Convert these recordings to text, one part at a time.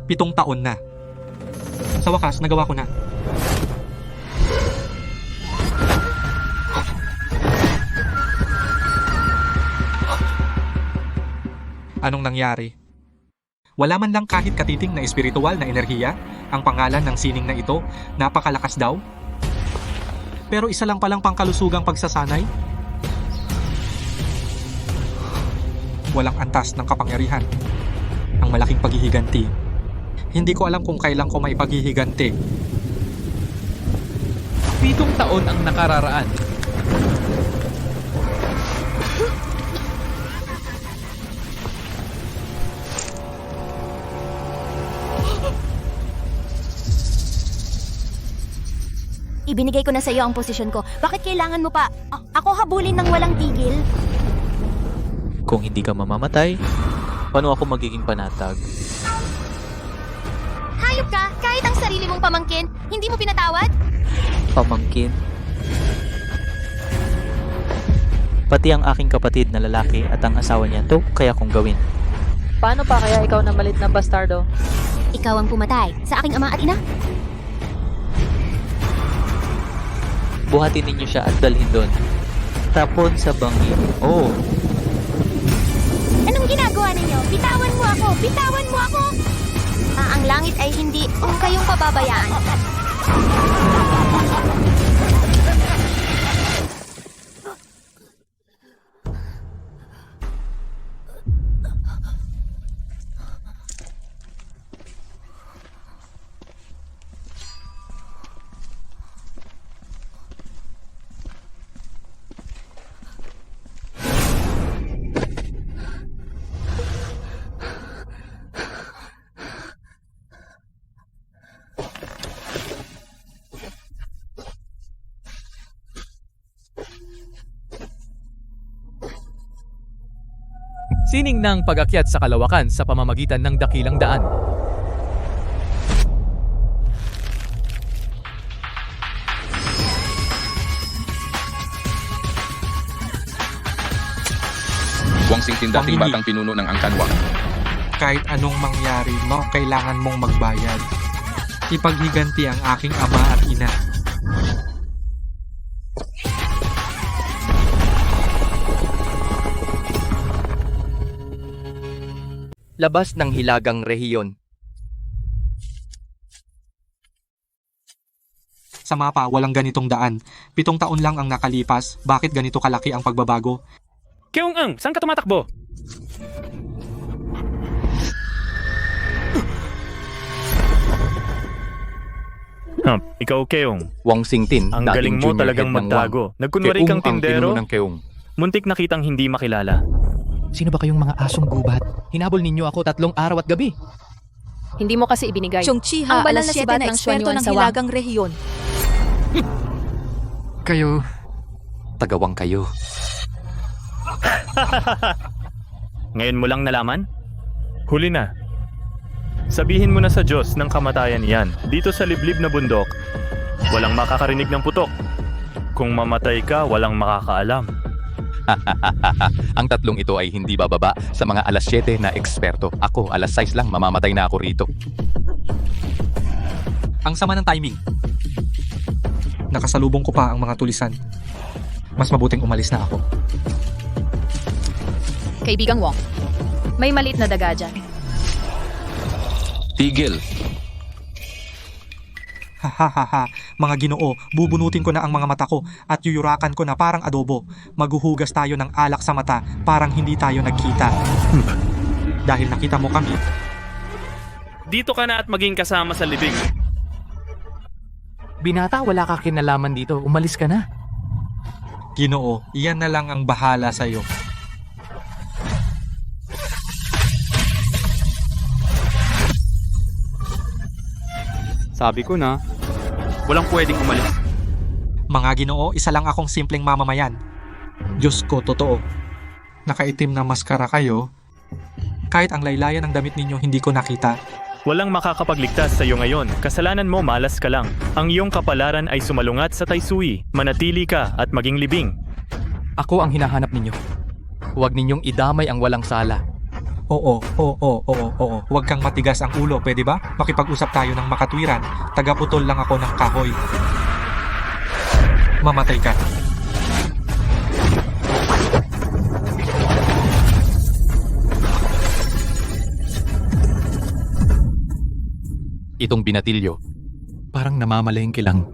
7 taon na. Sa wakas, nagawa ko na. Anong nangyari? Wala man lang kahit katiting na espiritual na enerhiya. Ang pangalan ng sining na ito, napakalakas daw. Pero isa lang palang pangkalusugang pagsasanay. Walang antas ng kapangyarihan. Ang malaking paghihiganti. Hindi ko alam kung kailan ko may paghihiganti. 7 taon ang nakararaan. Ibinigay ko na sa iyo ang posisyon ko. Bakit kailangan mo pa ako habulin ng walang tigil? Kung hindi ka mamamatay, paano ako magiging panatag? Hayop ka! Kahit ang sarili mong pamangkin, hindi mo pinatawad? Pamangkin? Pati ang aking kapatid na lalaki at ang asawa niya to kaya kong gawin. Paano pa kaya ikaw na malit na bastardo? Ikaw ang pumatay sa aking ama at ina? Buhatin ninyo siya at dalhin doon. Tapon sa bangin. Oh, Anong ginagawa ninyo? Bitawan mo ako! Bitawan mo ako! Ang langit ay hindi kayong pababayaan. Sining ng pag-akyat sa kalawakan sa pamamagitan ng dakilang daan. Wang Xingtin dating Panghilig. batang pinuno ng Angkanwang. Kahit anong mangyari, kailangan mong magbayad. Ipaghiganti ang aking ama at ina. Labas ng hilagang rehiyon. Sa mapa, walang ganitong daan. 7 taon lang ang nakalipas. Bakit ganito kalaki ang pagbabago? Keong-ang, saan ka tumatakbo? Ikaw, Keong. Wang Xingtin, Ang dating galing mo junior talagang head ng magtago. Wang. Nagkunwari Keong kang ang tindero. pinuno ng Keong. Muntik nakitang hindi makilala. Sino ba kayong mga asong gubat? Hinabol ninyo ako 3 araw at gabi. Hindi mo kasi ibinigay. Chong Chiha, Ang banal alas na 7 sibat na ng eksperto Xuanyuan ng sa Wang. hilagang rehiyon. Kayo, tagawang kayo. Ngayon mo lang nalaman? Huli na. Sabihin mo na sa Diyos ng kamatayan yan. Dito sa liblib na bundok, walang makakarinig ng putok. Kung mamatay ka, walang makakaalam. Ang 3 ito ay hindi bababa sa mga alas 7 na eksperto. Ako, alas 6 lang, mamamatay na ako rito. Ang sama ng timing. Nakasalubong ko pa ang mga tulisan. Mas mabuting umalis na ako. Kaibigang Wong, may maliit na daga dyan. Tigil. Hahaha, mga Ginoo, bubunutin ko na ang mga mata ko at yuyurakan ko na parang adobo. Maghuhugas tayo ng alak sa mata parang hindi tayo nagkita. Dahil nakita mo kami, Dito ka na at maging kasama sa libing. Binata, wala ka kinalaman dito. Umalis ka na. Ginoo, iyan na lang ang bahala sa'yo. Sabi ko na, walang pwedeng umalis. Mga Ginoo, isa lang akong simpleng mamamayan. Diyos ko, totoo. Nakaitim na maskara kayo. Kahit ang laylayan ng damit ninyo hindi ko nakita. Walang makakapagligtas sa iyo ngayon. Kasalanan mo, malas ka lang. Ang iyong kapalaran ay sumalungat sa Taisui. Manatili ka at maging libing. Ako ang hinahanap ninyo. Huwag ninyong idamay ang walang sala. Oo. Huwag kang matigas ang ulo, pwede ba? Makipag-usap tayo ng makatwiran. Tagaputol lang ako ng kahoy. Mamatay ka. Itong binatilyo, parang namamalengke lang.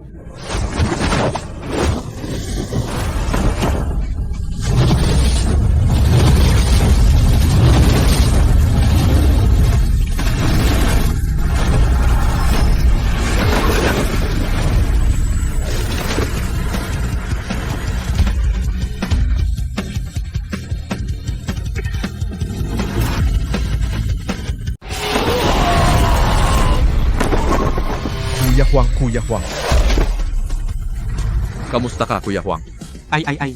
Kuya Huang. Kamusta ka, Kuya Huang? Ay.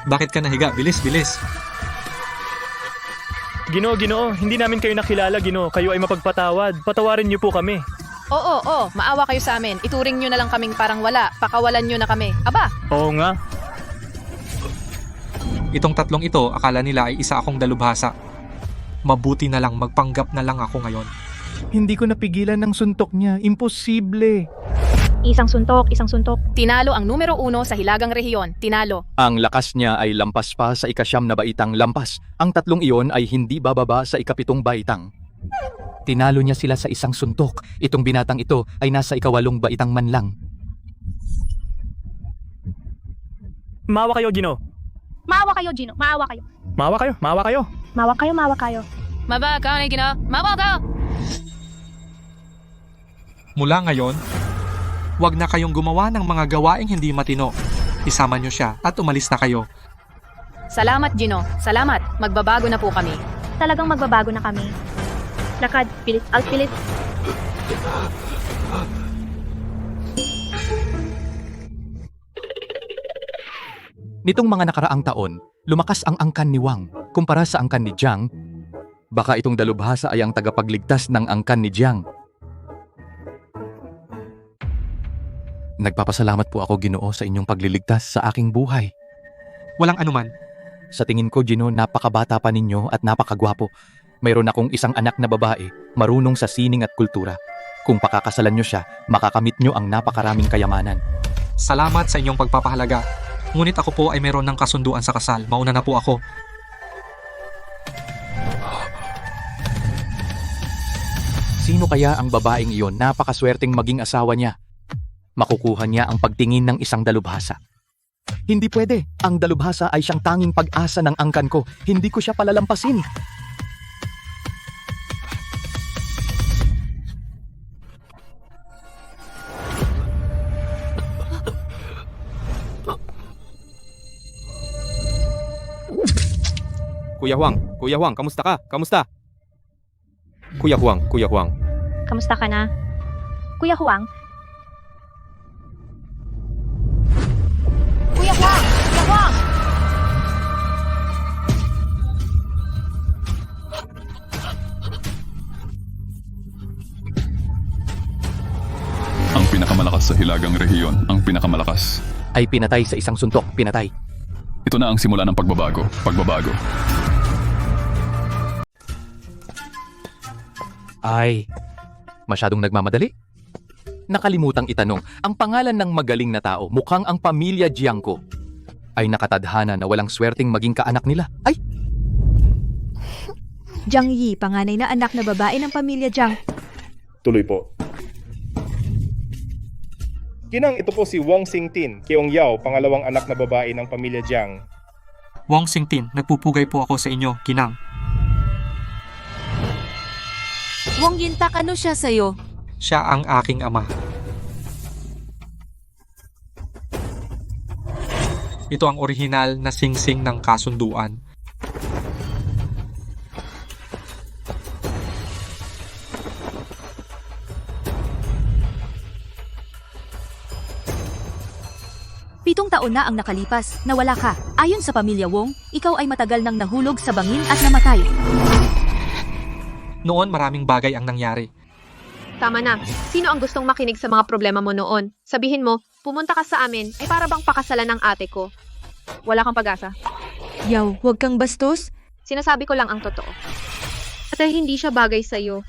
Bakit ka nahiga? Bilis. Ginoo, hindi namin kayo nakilala, Ginoo. Kayo ay mapagpatawad. Patawarin niyo po kami. Oo, maawa kayo sa amin. Ituring nyo na lang kaming parang wala. Pakawalan nyo na kami. Aba, Oo nga. Itong tatlong ito, akala nila ay isa akong dalubhasa. Mabuti na lang, magpanggap na lang ako ngayon. Hindi ko napigilan ng suntok niya. Imposible. Isang suntok. tinalo ang numero 1 sa Hilagang Rehiyon. Tinalo. Ang lakas niya ay lampas pa sa ika-9 na baitang lampas. Ang tatlong iyon ay hindi bababa sa ika-7 baitang. Tinalo niya sila sa isang suntok. Itong binatang ito ay nasa ika-8 baitang man lang. Maawa kayo, Ginoo. Maawa kayo, Gino. Maawa kayo. Maawa kayo. Maawa kayo. Maba ka na gina. Mawa ka! Mula ngayon, huwag na kayong gumawa ng mga gawaing hindi matino. Isama nyo siya at umalis na kayo. Salamat, Gino. Salamat. Magbabago na po kami. Talagang magbabago na kami. Lakad, pilit, pilit. Nitong mga nakaraang taon, lumakas ang angkan ni Wang kumpara sa angkan ni Jiang. Baka itong dalubhasa ay ang tagapagligtas ng angkan ni Jiang. Nagpapasalamat po ako, Ginoo, sa inyong pagliligtas sa aking buhay. Walang anuman. Sa tingin ko, Gino, napakabata pa ninyo at napakagwapo. Mayroon akong isang anak na babae, marunong sa sining at kultura. Kung pakakasalan nyo siya, makakamit nyo ang napakaraming kayamanan. Salamat sa inyong pagpapahalaga. Ngunit ako po ay meron ng kasunduan sa kasal. Mauna na po ako. Sino kaya ang babaeng iyon? Napakaswerteng maging asawa niya. Makukuha niya ang pagtingin ng isang dalubhasa. Hindi pwede. Ang dalubhasa ay siyang tanging pag-asa ng angkan ko. Hindi ko siya palalampasin. Kuya Huang, kamusta ka? Kamusta? Kuya Huang. Kamusta ka na? Kuya Huang? Kuya Huang! Ang pinakamalakas sa Hilagang Rehiyon, ang pinakamalakas. Ay pinatay sa isang suntok. Pinatay. Ito na ang simula ng pagbabago. Ay, masyadong nagmamadali. Nakalimutang itanong, ang pangalan ng magaling na tao, mukhang ang pamilya Jiangko, ay nakatadhana na walang swerteng maging kaanak nila. Ay, Jiang Yi, panganay na anak na babae ng pamilya Jiang. Tuloy po. Ginang, ito po si Wong Xingtin, Keong Yao, pangalawang anak na babae ng pamilya Jiang. Wong Xingtin, nagpupugay po ako sa inyo, Ginang. Wong Yintak, ano siya sa'yo? Siya ang aking ama. Ito ang orihinal na singsing ng kasunduan. Pitong taon na ang nakalipas, nawala ka. Ayon sa pamilya Wong, ikaw ay matagal nang nahulog sa bangin at namatay. Noon maraming bagay ang nangyari. Tama na. Sino ang gustong makinig sa mga problema mo noon? Sabihin mo, pumunta ka sa amin ay para bang pakasalan ng ate ko. Wala kang pag-asa. Yaw, huwag kang bastos. Sinasabi ko lang ang totoo. At ay hindi siya bagay sa'yo.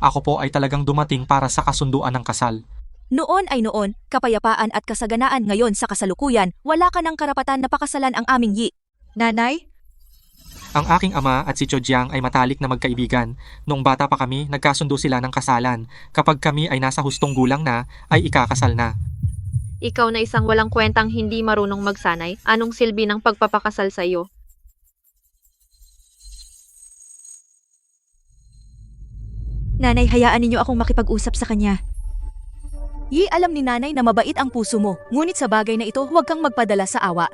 Ako po ay talagang dumating para sa kasunduan ng kasal. Noon ay noon, kapayapaan at kasaganaan. Ngayon sa kasalukuyan, wala ka ng karapatan na pakasalan ang aming Yi. Nanay? Ang aking ama at si Cho Jiang ay matalik na magkaibigan. Noong bata pa kami, nagkasundo sila ng kasalan. Kapag kami ay nasa hustong gulang na, ay ikakasal na. Ikaw na isang walang kwentang hindi marunong magsanay, anong silbi ng pagpapakasal sa'yo? Nanay, hayaan ninyo akong makipag-usap sa kanya. Yi, alam ni nanay na mabait ang puso mo, ngunit sa bagay na ito huwag kang magpadala sa awa.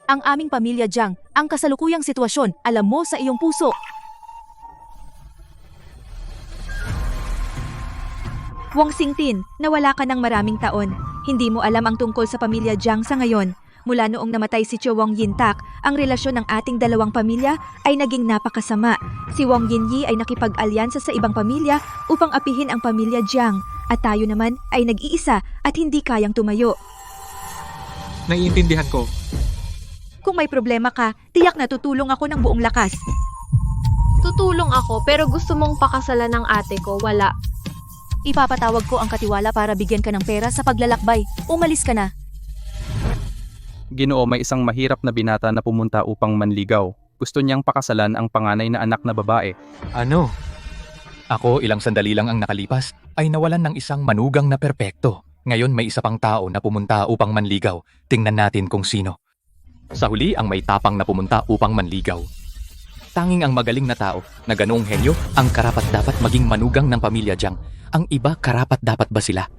Ang aming pamilya Jiang, ang kasalukuyang sitwasyon, alam mo sa iyong puso. Wong Xingtin, nawala ka ng maraming taon. Hindi mo alam ang tungkol sa pamilya Jiang sa ngayon. Mula noong namatay si Cho Wong Yintak, ang relasyon ng ating dalawang pamilya ay naging napakasama. Si Wong Yinyi ay nakipag-alyansa sa ibang pamilya upang apihin ang pamilya Jiang. At tayo naman ay nag-iisa at hindi kayang tumayo. Naiintindihan ko. Kung may problema ka, tiyak na tutulong ako ng buong lakas. Tutulong ako pero gusto mong pakasalan ng ate ko, wala. Ipapatawag ko ang katiwala para bigyan ka ng pera sa paglalakbay. Umalis ka na. Ginoo, may isang mahirap na binata na pumunta upang manligaw. Gusto niyang pakasalan ang panganay na anak na babae. Ano? Ako, ilang sandali lang ang nakalipas, ay nawalan ng isang manugang na perpekto. Ngayon may isa pang tao na pumunta upang manligaw. Tingnan natin kung sino. Sa huli, ang may tapang na pumunta upang manligaw. Tanging ang magaling na tao na ganoong henyo ang karapat-dapat maging manugang ng pamilya Jiang. Ang iba, karapat-dapat ba sila?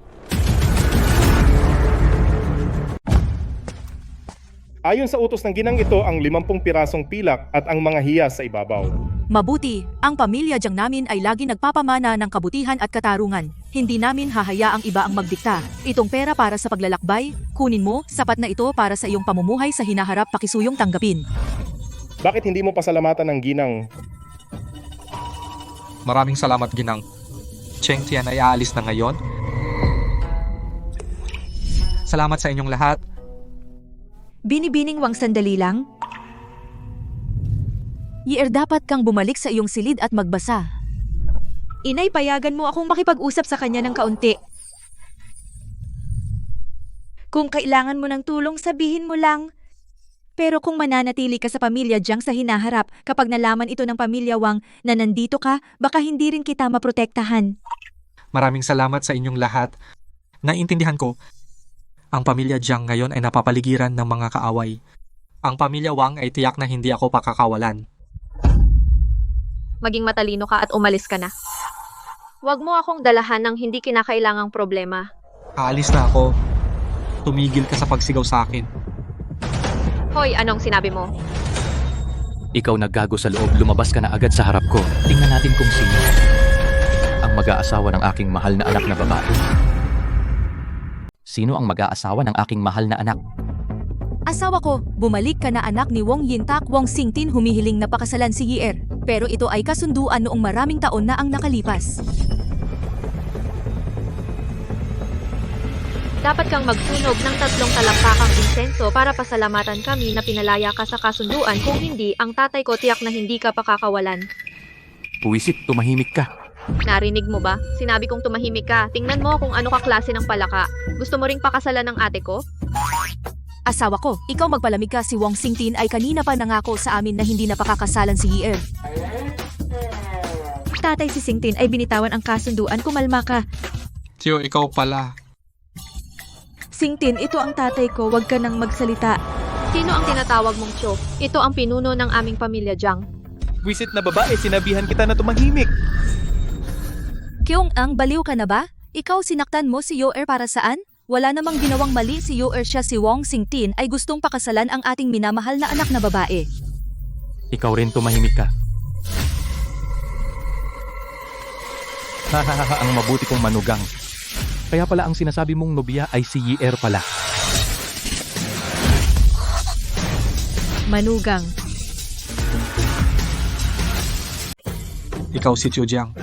Ayon sa utos ng ginang ito ang 50 pirasong pilak at ang mga hiyas sa ibabaw. Mabuti, ang pamilya Jiang namin ay lagi nagpapamana ng kabutihan at katarungan. Hindi namin hahayaang iba ang magdikta. Itong pera para sa paglalakbay, kunin mo, sapat na ito para sa iyong pamumuhay sa hinaharap, pakisuyong tanggapin. Bakit hindi mo pasalamatan ng ginang? Maraming salamat, Ginang. Cheng Tian ay aalis na ngayon. Salamat sa inyong lahat. Binibining Wang, sandali lang. Yier, dapat kang bumalik sa iyong silid at magbasa. Inay, payagan mo akong makipag-usap sa kanya ng kaunti. Kung kailangan mo ng tulong, sabihin mo lang. Pero kung mananatili ka sa pamilya Jiang sa hinaharap, kapag nalaman ito ng pamilya Wang na nandito ka, baka hindi rin kita maprotektahan. Maraming salamat sa inyong lahat. Naiintindihan ko, ang pamilya Jiang ngayon ay napapaligiran ng mga kaaway. Ang pamilya Wang ay tiyak na hindi ako pakakawalan. Maging matalino ka at umalis ka na. Huwag mo akong dalahan ng hindi kinakailangang problema. Aalis na ako. Tumigil ka sa pagsigaw sa akin. Hoy, anong sinabi mo? Ikaw naggago sa loob, lumabas ka na agad sa harap ko. Tingnan natin kung sino ang mag-aasawa ng aking mahal na anak na babae. Sino ang mag-aasawa ng aking mahal na anak? Asawa ko, bumalik ka na anak ni Wong Yintak. Wong Xingtin humihiling na pakasalan si Yier. Pero ito ay kasunduan noong maraming taon na ang nakalipas. Dapat kang magsunog ng 3 talampakang insenso para pasalamatan kami na pinalaya ka sa kasunduan. Kung hindi, ang tatay ko tiyak na hindi ka pakakawalan. Puwisit, tumahimik ka. Narinig mo ba? Sinabi kong tumahimik ka. Tingnan mo kung ano ka klase ng palaka. Gusto mo ring pakasalan ng ate ko? Asawa ko, ikaw magpalamig ka. Si Wong Xingtin ay kanina pa nangako sa amin na hindi na pakakasalan si Yier. Tatay, si Xingtin ay binitawan ang kasunduan. Kumalma ka. Tiyo, ikaw pala. Xingtin, ito ang tatay ko. Huwag ka nang magsalita. Sino ang tinatawag mong Cho? Ito ang pinuno ng aming pamilya Jiang. Wisit na babae, sinabihan kita na tumahimik. Kyung Ang, baliw ka na ba? Ikaw sinaktan mo si Yoer para saan? Wala namang ginawang mali si Yoer, siya si Wong Xingtin ay gustong pakasalan ang ating minamahal na anak na babae. Ikaw rin tumahimik ka. Hahaha, ang mabuti kong manugang. Kaya pala ang sinasabi mong nobya ay si Yier pala. Manugang. Ikaw si Cho Jiang.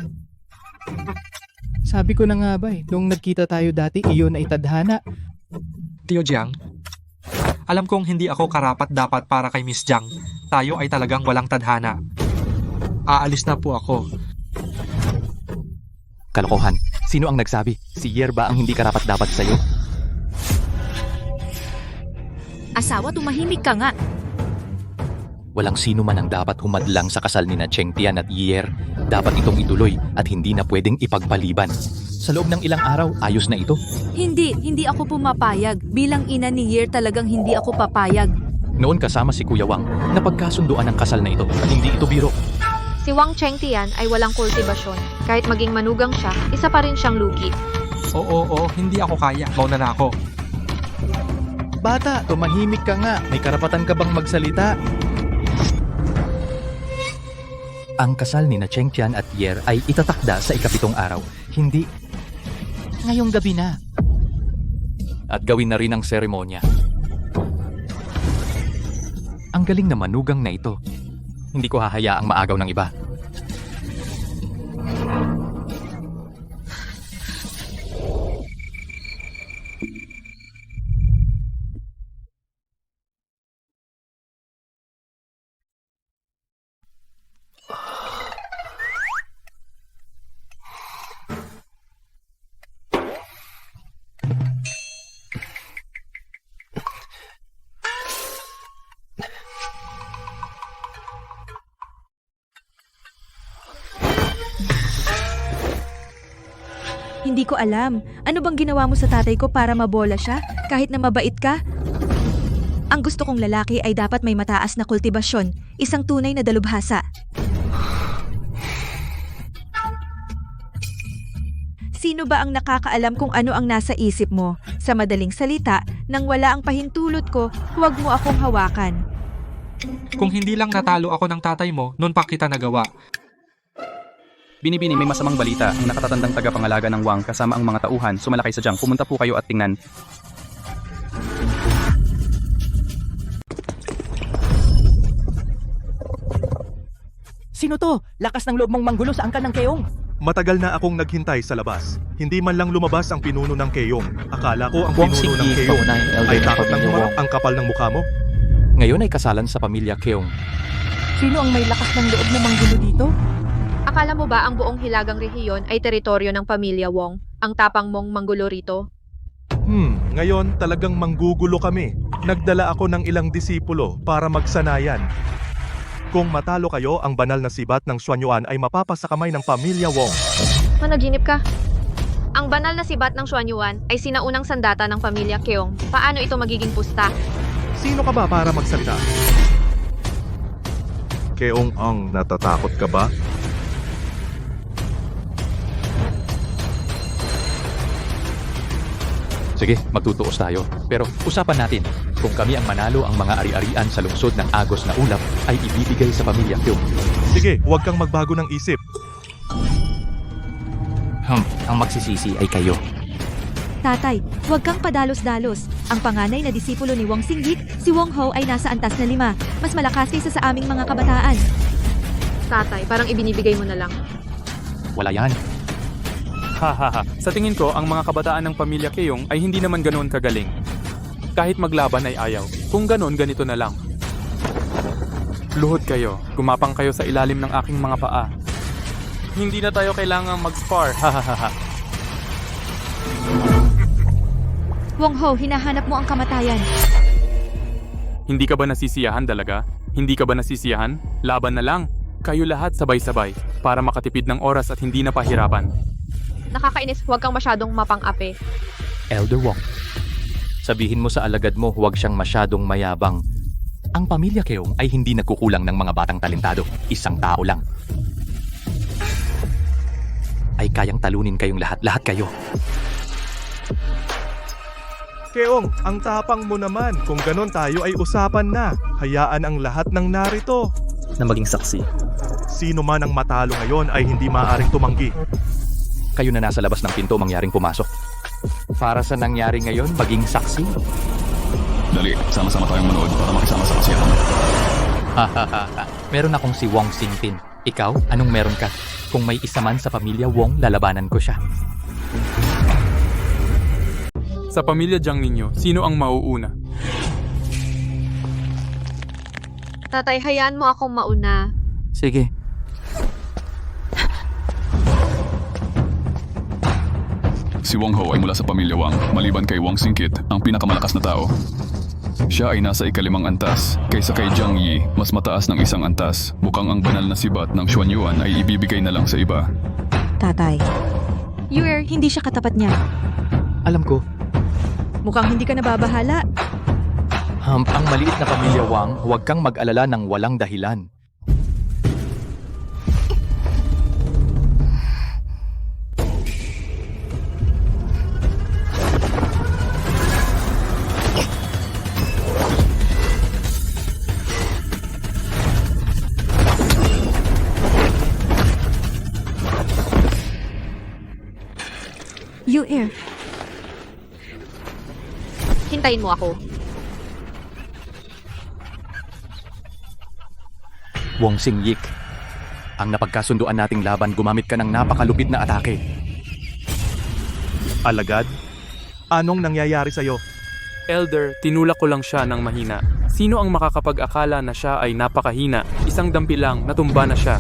Sabi ko na nga ba nung nagkita tayo dati, iyon ay tadhana. Tio Jiang, Alam kong hindi ako karapat-dapat para kay Miss Jiang. Tayo ay talagang walang tadhana. Aalis na po ako. Kalokohan. Sino ang nagsabi? Si Yer ba ang hindi karapat-dapat sa'yo? Asawa, tumahimik ka nga. Walang sino man ang dapat humadlang sa kasal ni na Cheng Tian at Yer. Dapat itong ituloy at hindi na pwedeng ipagpaliban. Sa loob ng ilang araw, ayos na ito. Hindi ako pumapayag. Bilang ina ni Yer talagang hindi ako papayag. Noon kasama si Kuya Wang, napagkasunduan ang kasal na ito at hindi ito biro. Si Wang Chengtian ay walang kultibasyon. Kahit maging manugang siya, isa pa rin siyang lugi. Oo, hindi ako kaya. Mauna na ako. Bata, tumahimik ka nga. May karapatan ka bang magsalita? Ang kasal ni na Cheng Tian at Yer ay itatakda sa ika-7 araw. Hindi ngayong gabi na. At gawin na rin ang seremonya. Ang galing na manugang na ito. Hindi ko hahayaang maagaw ng iba. Hindi ko alam. Ano bang ginawa mo sa tatay ko para mabola siya? Kahit na mabait ka? Ang gusto kong lalaki ay dapat may mataas na kultibasyon. Isang tunay na dalubhasa. Sino ba ang nakakaalam kung ano ang nasa isip mo? Sa madaling salita, nang wala ang pahintulot ko, huwag mo akong hawakan. Kung hindi lang natalo ako ng tatay mo, noon pa kita nagawa. Binibini, may masamang balita. Ang nakatatandang tagapangalaga ng Wang kasama ang mga tauhan sumalakay sa Jiang. Pumunta po kayo at tingnan. Sino to? Lakas ng loob mong manggulo sa angkan ng Keong. Matagal na akong naghintay sa labas. Hindi man lang lumabas ang pinuno ng Keong. Akala ko ang Wang pinuno ng Xingyi, Keong kaunahing elder ay ng takot ng pamilya humarap Wang. ang kapal ng mukha mo. Ngayon ay kasalan sa pamilya Keong. Sino ang may lakas ng loob na manggulo dito? Akala mo ba ang buong hilagang rehiyon ay teritoryo ng pamilya Wong? Ang tapang mong manggulo rito? Ngayon talagang manggugulo kami. Nagdala ako ng ilang disipulo para magsanayan. Kung matalo kayo, ang banal na sibat ng Xuanyuan ay mapapasa kamay ng pamilya Wong. Managinip ka? Ang banal na sibat ng Xuanyuan ay sinaunang sandata ng pamilya Keong. Paano ito magiging pusta? Sino ka ba para magsalita? Keong ang natatakot ka ba? Sige, magtutuos tayo. Pero usapan natin, kung kami ang manalo, ang mga ari-arian sa lungsod ng Agos na ulap ay ibibigay sa pamilya Keong. Sige, huwag kang magbago ng isip. Ang magsisisi ay kayo. Tatay, huwag kang padalos-dalos. Ang panganay na disipulo ni Wang Xingyi, si Wong Ho ay nasa antas na 5. Mas malakas kaysa sa aming mga kabataan. Tatay, parang ibinibigay mo na lang. Wala yan. Hahaha. Sa tingin ko, ang mga kabataan ng pamilya Keong ay hindi naman ganoon kagaling. Kahit maglaban ay ayaw. Kung ganoon, ganito na lang. Luhod kayo. Gumapang kayo sa ilalim ng aking mga paa. Hindi na tayo kailangang mag-spar. Hahaha. Wong Ho, hinahanap mo ang kamatayan. Hindi ka ba nasisiyahan talaga? Hindi ka ba nasisiyahan? Laban na lang. Kayo lahat sabay-sabay para makatipid ng oras at hindi na pahirapan. Nakakainis, huwag kang masyadong mapang-ape. Elder Wong, sabihin mo sa alagad mo huwag siyang masyadong mayabang. Ang pamilya Keong ay hindi nagkukulang ng mga batang talentado. Isang tao lang. Ay kayang talunin kayong lahat kayo. Keong, ang tapang mo naman. Kung ganon tayo ay usapan na. Hayaan ang lahat ng narito. Na maging saksi. Sino man ang matalo ngayon ay hindi maaaring tumanggi. Kayo na nasa labas ng pinto mangyaring pumasok. Para sa nangyari ngayon, maging saksi. Dali, sama-sama tayong manood para makisama sa kasiyahan. Meron akong si Wong Xingtin. Ikaw, anong meron ka? Kung may isa man sa pamilya Wong, lalabanan ko siya. Sa pamilya Jiang ninyo, sino ang mauuna? Tatay, hayaan mo akong mauna. Sige. Si Wang Ho ay mula sa pamilya Wang, maliban kay Wang Singkit, ang pinakamalakas na tao. Siya ay nasa ikalimang antas, kaysa kay Jiang Yi, mas mataas ng isang antas. Mukhang ang banal na sibat ng Xuanyuan ay ibibigay na lang sa iba. Tatay. Yuer, hindi siya katapat niya. Alam ko, Mukhang hindi ka nababahala. ang maliit na pamilya Wang, huwag kang mag-alala ng walang dahilan. Yuer, Hintayin mo ako. Wong Xingyik, ang napagkasunduan nating laban, gumamit ka ng napakalupit na atake. Alagad? Anong nangyayari sa'yo? Elder, tinulak ko lang siya ng mahina. Sino ang makakapag-akala na siya ay napakahina? Isang dampi lang, natumba na siya.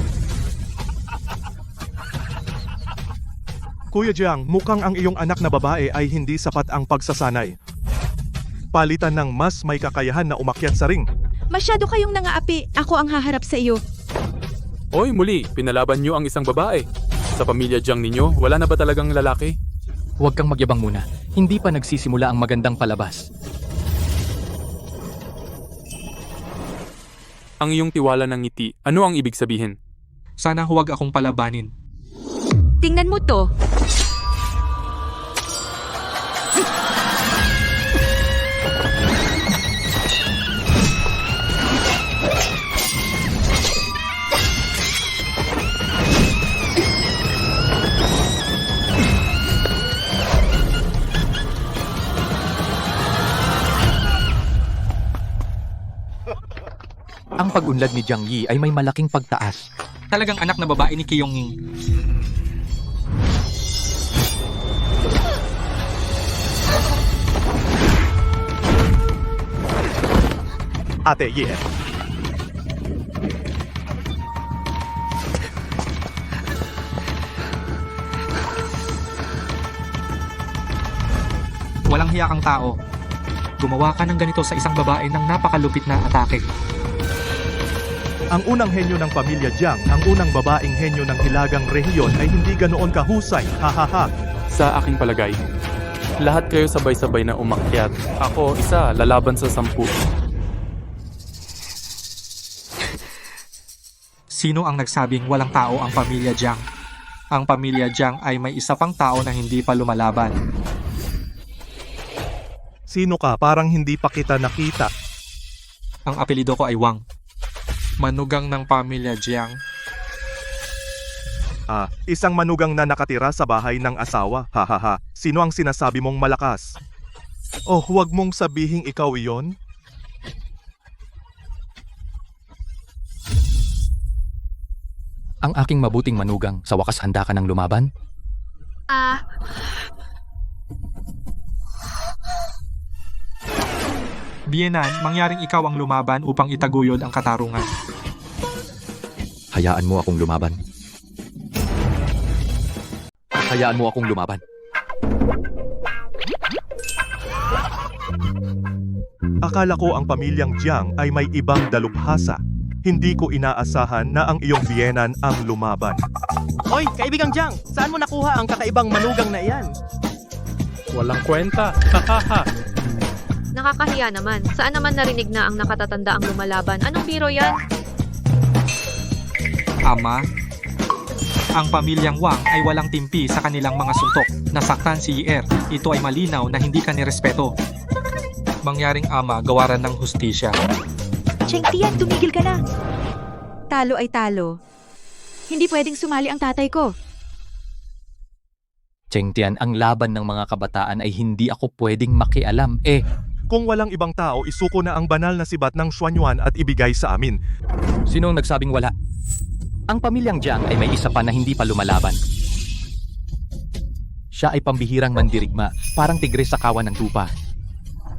Kuya Jiang, mukhang ang iyong anak na babae ay hindi sapat ang pagsasanay. Palitan ng mas may kakayahan na umakyat sa ring. masyado kayong nangaapi. Ako ang haharap sa iyo. Oy, muli, pinalaban niyo ang isang babae. Sa pamilya Jiang ninyo, wala na ba talagang lalaki? Huwag kang magyabang muna. Hindi pa nagsisimula ang magandang palabas. Ang iyong tiwala ng ngiti, ano ang ibig sabihin? Sana huwag akong palabanin. Tingnan mo to. Ang pag-unlad ni Jiang Yi ay may malaking pagtaas. Talagang anak na babae ni Kyongying. Ate Ye. Walang hiya kang tao. Gumawa ka ng ganito sa isang babae ng napakalupit na atake. Ang unang henyo ng pamilya Jiang, ang unang babaeng henyo ng Hilagang Rehiyon ay hindi ganoon kahusay. Hahaha. Sa aking palagay, lahat kayo sabay-sabay na umakyat. Ako, isa, lalaban sa 10. Sino ang nagsabing walang tao ang pamilya Jiang? Ang pamilya Jiang ay may isa pang tao na hindi pa lumalaban. Sino ka? Parang hindi pa kita nakita. Ang apelido ko ay Wang. Manugang ng pamilya Jiang. Isang manugang na nakatira sa bahay ng asawa. Hahaha. Sino ang sinasabi mong malakas? Oh, huwag mong sabihing ikaw iyon. Ang aking mabuting manugang, sa wakas handa ka ng lumaban? Bienan, mangyaring ikaw ang lumaban upang itaguyod ang katarungan. Hayaan mo akong lumaban. Hayaan mo akong lumaban. Akala ko ang pamilyang Jiang ay may ibang dalubhasa. Hindi ko inaasahan na ang iyong biyenan ang lumaban. Hoy, kaibigang Jiang, saan mo nakuha ang kakaibang manugang na iyan? Walang kwenta. Hahaha. Nakakahiya naman. Saan naman narinig na ang nakatatanda ang lumalaban? Anong biro yan? Ama, ang pamilyang Wang ay walang timpi sa kanilang mga suntok. Nasaktan si Yier. Ito ay malinaw na hindi ka nirespeto. Mangyaring ama, gawaran ng hustisya. Cheng Tian, tumigil ka na. Talo ay talo. Hindi pwedeng sumali ang tatay ko. Cheng Tian, ang laban ng mga kabataan ay hindi ako pwedeng makialam. Kung walang ibang tao, isuko na ang banal na sibat ng Xuanyuan at ibigay sa amin. Sinong nagsabing wala? Ang pamilyang Jiang ay may isa pa na hindi pa lumalaban. Siya ay pambihirang mandirigma, parang tigre sa kawan ng tupa.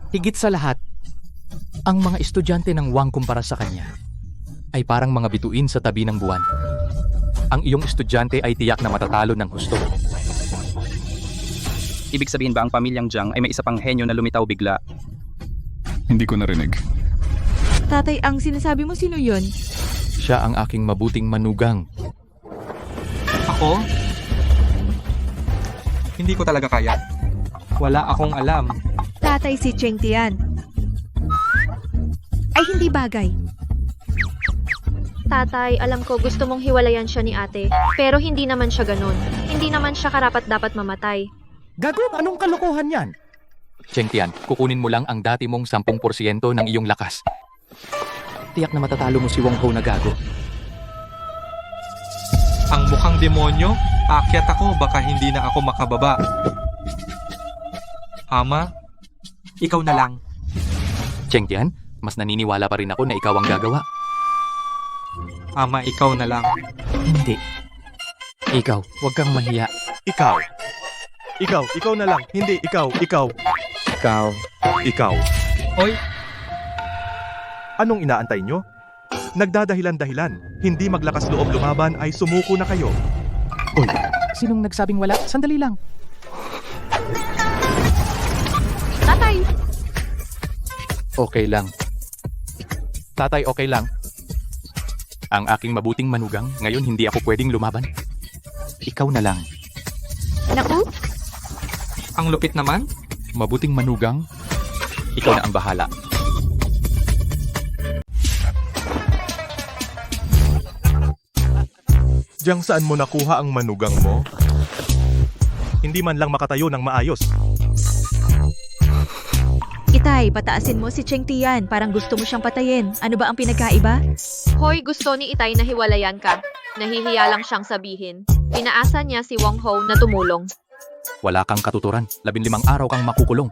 Higit sa lahat, ang mga estudyante ng Wang kumpara sa kanya ay parang mga bituin sa tabi ng buwan. Ang iyong estudyante ay tiyak na matatalo ng husto. Ibig sabihin ba ang pamilyang Jiang ay may isa pang henyo na lumitaw bigla? Hindi ko narinig. Tatay, ang sinasabi mo sino yun? Siya ang aking mabuting manugang. Ako? Hindi ko talaga kaya. Wala akong alam. Tatay, si Cheng Tian. Ay hindi bagay. Tatay, alam ko gusto mong hiwalayan siya ni ate. Pero hindi naman siya ganun. Hindi naman siya karapat-dapat mamatay. Gago, anong kalokohan yan? Cheng Tian, kukunin mo lang ang dati mong 10% ng iyong lakas. Tiyak na matatalo mo si Wong Ho na gago. Ang mukhang demonyo, aakyat ako baka hindi na ako makababa. Ama, ikaw na lang. Cheng Tian, mas naniniwala pa rin ako na ikaw ang gagawa. Ama, ikaw na lang. Hindi. Ikaw, huwag kang mahiya. Ikaw. Ikaw na lang. Hindi, ikaw. Ikaw. Oy, Anong inaantay nyo? Nagdadahilan-dahilan. Hindi maglakas loob lumaban ay sumuko na kayo. Uy, sinong nagsabing wala? Sandali lang. Tatay! Okay lang. Tatay, okay lang. Ang aking mabuting manugang, ngayon hindi ako pwedeng lumaban. Ikaw na lang. Naku, ang lupit naman. Mabuting manugang, ikaw na ang bahala. Diyan saan mo nakuha ang manugang mo? Hindi man lang makatayo ng maayos. Itay, pataasin mo si Cheng Tian. Parang gusto mo siyang patayin. Ano ba ang pinagkaiba? Hoy, gusto ni Itay na hiwalayan ka. Nahihiya lang siyang sabihin. Pinaasa niya si Wong Ho na tumulong. Wala kang katuturan. 15 araw kang makukulong.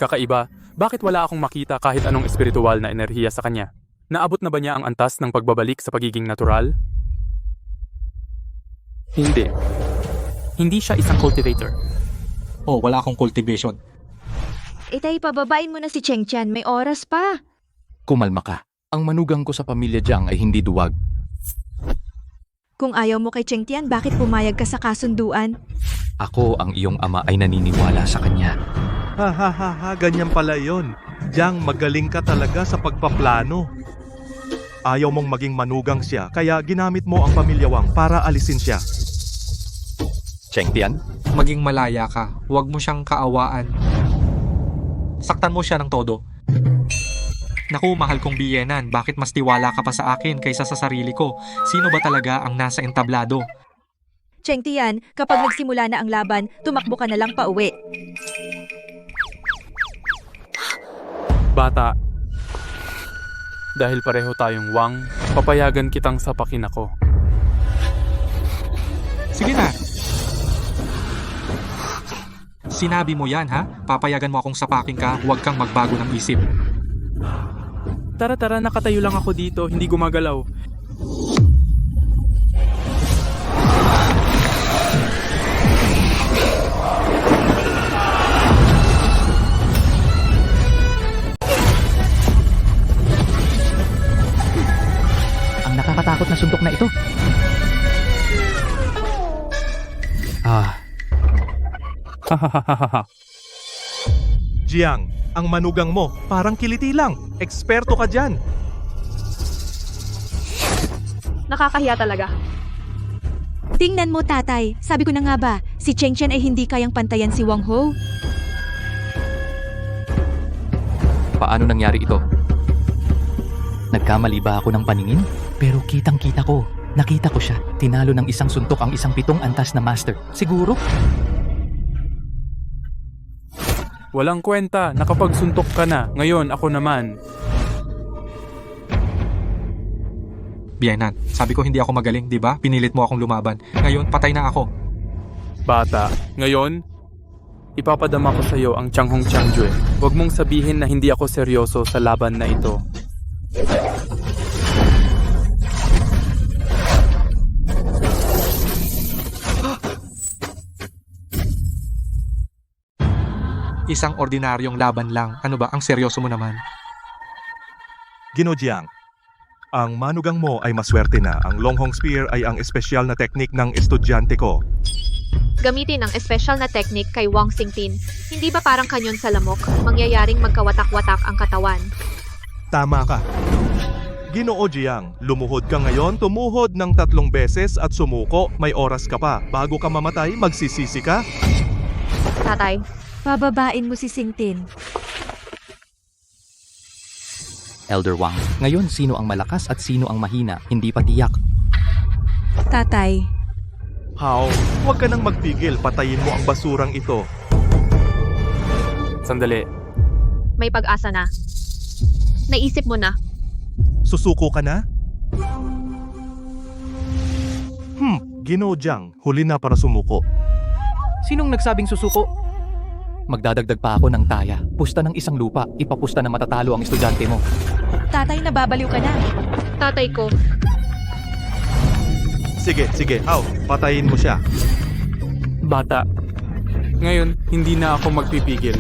Kakaiba, bakit wala akong makita kahit anong espiritual na enerhiya sa kanya? Naabot na ba niya ang antas ng pagbabalik sa pagiging natural? Hindi. Hindi siya isang cultivator. Oh, wala akong cultivation. Itay, pababain mo na si Cheng Tian. May oras pa. Kumalma ka. Ang manugang ko sa pamilya Jiang ay hindi duwag. Kung ayaw mo kay Cheng Tian, bakit pumayag ka sa kasunduan? Ako ang iyong ama ay naniniwala sa kanya. Ha, ganyan pala yon. Jiang, magaling ka talaga sa pagpaplano. Ayaw mong maging manugang siya, kaya ginamit mo ang pamilya Wang para alisin siya. Cheng Tian, Maging malaya ka. Huwag mo siyang kaawaan. Saktan mo siya ng todo. Naku, mahal kong biyenan. Bakit mas tiwala ka pa sa akin kaysa sa sarili ko? Sino ba talaga ang nasa entablado? Cheng Tian, kapag nagsimula na ang laban, tumakbo ka na lang pauwi. Bata, dahil pareho tayong Wang, papayagan kitang sapakin ako. Sige na. Sinabi mo yan, ha? Papayagan mo akong sapakin ka, huwag kang magbago ng isip. Tara, nakatayo lang ako dito, hindi gumagalaw. Ang nakakatakot na suntok na ito. Jiang, ang manugang mo, parang kiliti lang. Eksperto ka dyan. Nakakahiya talaga. Tingnan mo, tatay. Sabi ko na nga ba, si Cheng Tian ay hindi kayang pantayan si Wong Ho. paano nangyari ito? Nagkamali ba ako ng paningin? Pero kitang-kita ko. Nakita ko siya. Tinalo ng isang suntok ang isang 7 antas na master. Siguro? Walang kwenta, nakapagsuntok ka na. Ngayon, ako naman. Biyenan, sabi ko hindi ako magaling, di ba? Pinilit mo akong lumaban. Ngayon, patay na ako. Bata, ngayon, ipapadama ko sa iyo ang Changhong Changjue. Huwag mong sabihin na hindi ako seryoso sa laban na ito. Isang ordinaryong laban lang. Ano ba? Ang seryoso mo naman. Gino Jiang, ang manugang mo ay maswerte na. Ang Longhong Spear ay ang espesyal na teknik ng estudyante ko. Gamitin ang espesyal na teknik kay Wang Xingtin. Hindi ba parang kanyon sa lamok? Mangyayaring magkawatak-watak ang katawan. Tama ka. Ginoo Jiang, lumuhod ka ngayon, tumuhod ng 3 beses at sumuko. May oras ka pa. Bago ka mamatay, magsisisi ka. Tatay, Pababain mo si Xingtin. Elder Wang, ngayon sino ang malakas at sino ang mahina, hindi pa tiyak. Tatay, How? Huwag ka nang magpigil, patayin mo ang basurang ito. Sandali. may pag-asa na. Naisip mo na. Susuko ka na? Ginoo Jiang, huli na para sumuko. Sinong nagsabing susuko? Magdadagdag pa ako ng taya. Pusta ng isang lupa, ipapusta na matatalo ang estudyante mo. tatay, nababaliw ka na. Tatay ko, Sige, How? Patayin mo siya. Bata. Ngayon, hindi na ako magpipigil.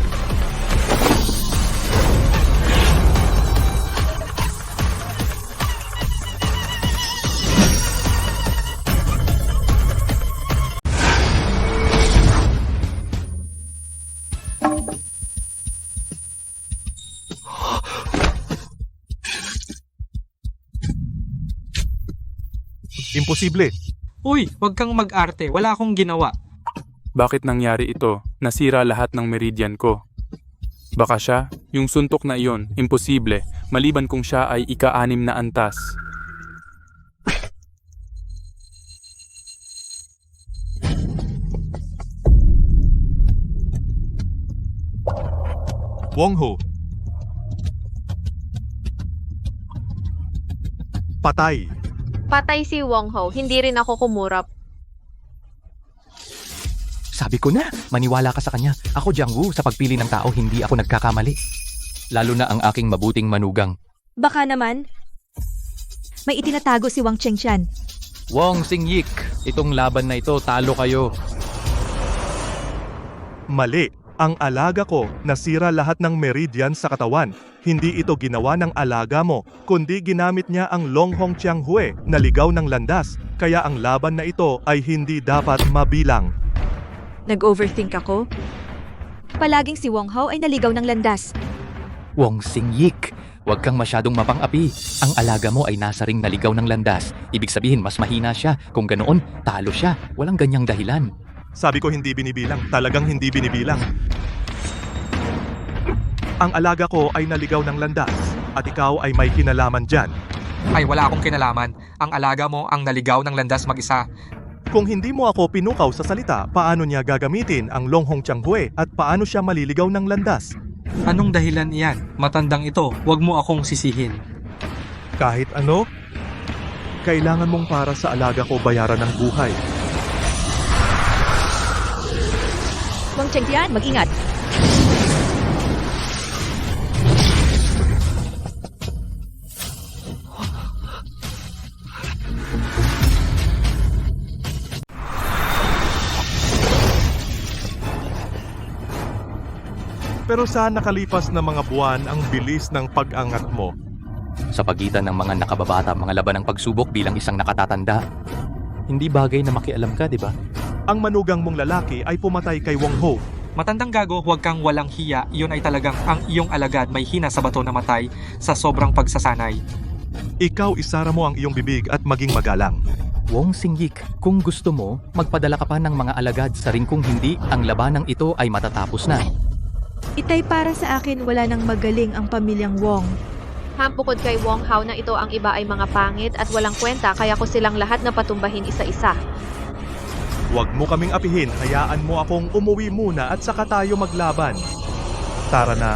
Imposible. Uy, wag kang mag-arte. Wala akong ginawa. Bakit nangyari ito? Nasira lahat ng meridian ko. Baka siya, yung suntok na iyon, imposible, maliban kung siya ay ika-6 na antas. Wong Ho. Patay. patay si Wong Ho. Hindi rin ako kumurap. Sabi ko na, maniwala ka sa kanya. Ako Jiang Wu, sa pagpili ng tao, hindi ako nagkakamali. Lalo na ang aking mabuting manugang. Baka naman, may itinatago si Wang Chengxian. Wong Xingyik, itong laban na ito, talo kayo. Mali. Ang alaga ko, nasira lahat ng meridian sa katawan. Hindi ito ginawa ng alaga mo, kundi ginamit niya ang Longhong Qianghue na ligaw ng landas. Kaya ang laban na ito ay hindi dapat mabilang. Nag-overthink ako? Palaging si Wong Ho ay naligaw ng landas. Wong Xingyik, huwag kang masyadong mapang-api. Ang alaga mo ay nasa ring naligaw ng landas. Ibig sabihin, mas mahina siya. Kung ganoon, talo siya. Walang ganyang dahilan. Sabi ko hindi binibilang, talagang hindi binibilang. Ang alaga ko ay naligaw ng landas at ikaw ay may kinalaman dyan. Ay, wala akong kinalaman. Ang alaga mo ang naligaw ng landas mag-isa. Kung hindi mo ako pinukaw sa salita, paano niya gagamitin ang Longhong Qianghue at paano siya maliligaw ng landas? Anong dahilan iyan? Matandang ito. Huwag mo akong sisihin. Kahit ano, kailangan mong para sa alaga ko bayaran ng buhay. Wang Chengxian, mag-ingat. Pero sa nakalipas na mga buwan ang bilis ng pag-angat mo. Sa pagitan ng mga nakababata, mga laban ng pagsubok bilang isang nakatatanda. Hindi bagay na makialam ka, di ba? Ang manugang mong lalaki ay pumatay kay Wong Ho. Matandang gago, huwag kang walang hiya. Iyon ay talagang ang iyong alagad may hina sa bato na matay sa sobrang pagsasanay. Ikaw isara mo ang iyong bibig at maging magalang. Wong Xingyik, kung gusto mo, magpadala ka pa ng mga alagad sa ring kung hindi, ang labanang ito ay matatapos na. Itay para sa akin wala nang magaling ang pamilyang Wong. Bukod kay Wong Ho na ito ang iba ay mga pangit at walang kwenta kaya ko silang lahat na patumbahin isa-isa. Huwag mo kaming apihin, hayaan mo akong umuwi muna at saka tayo maglaban. Tara na.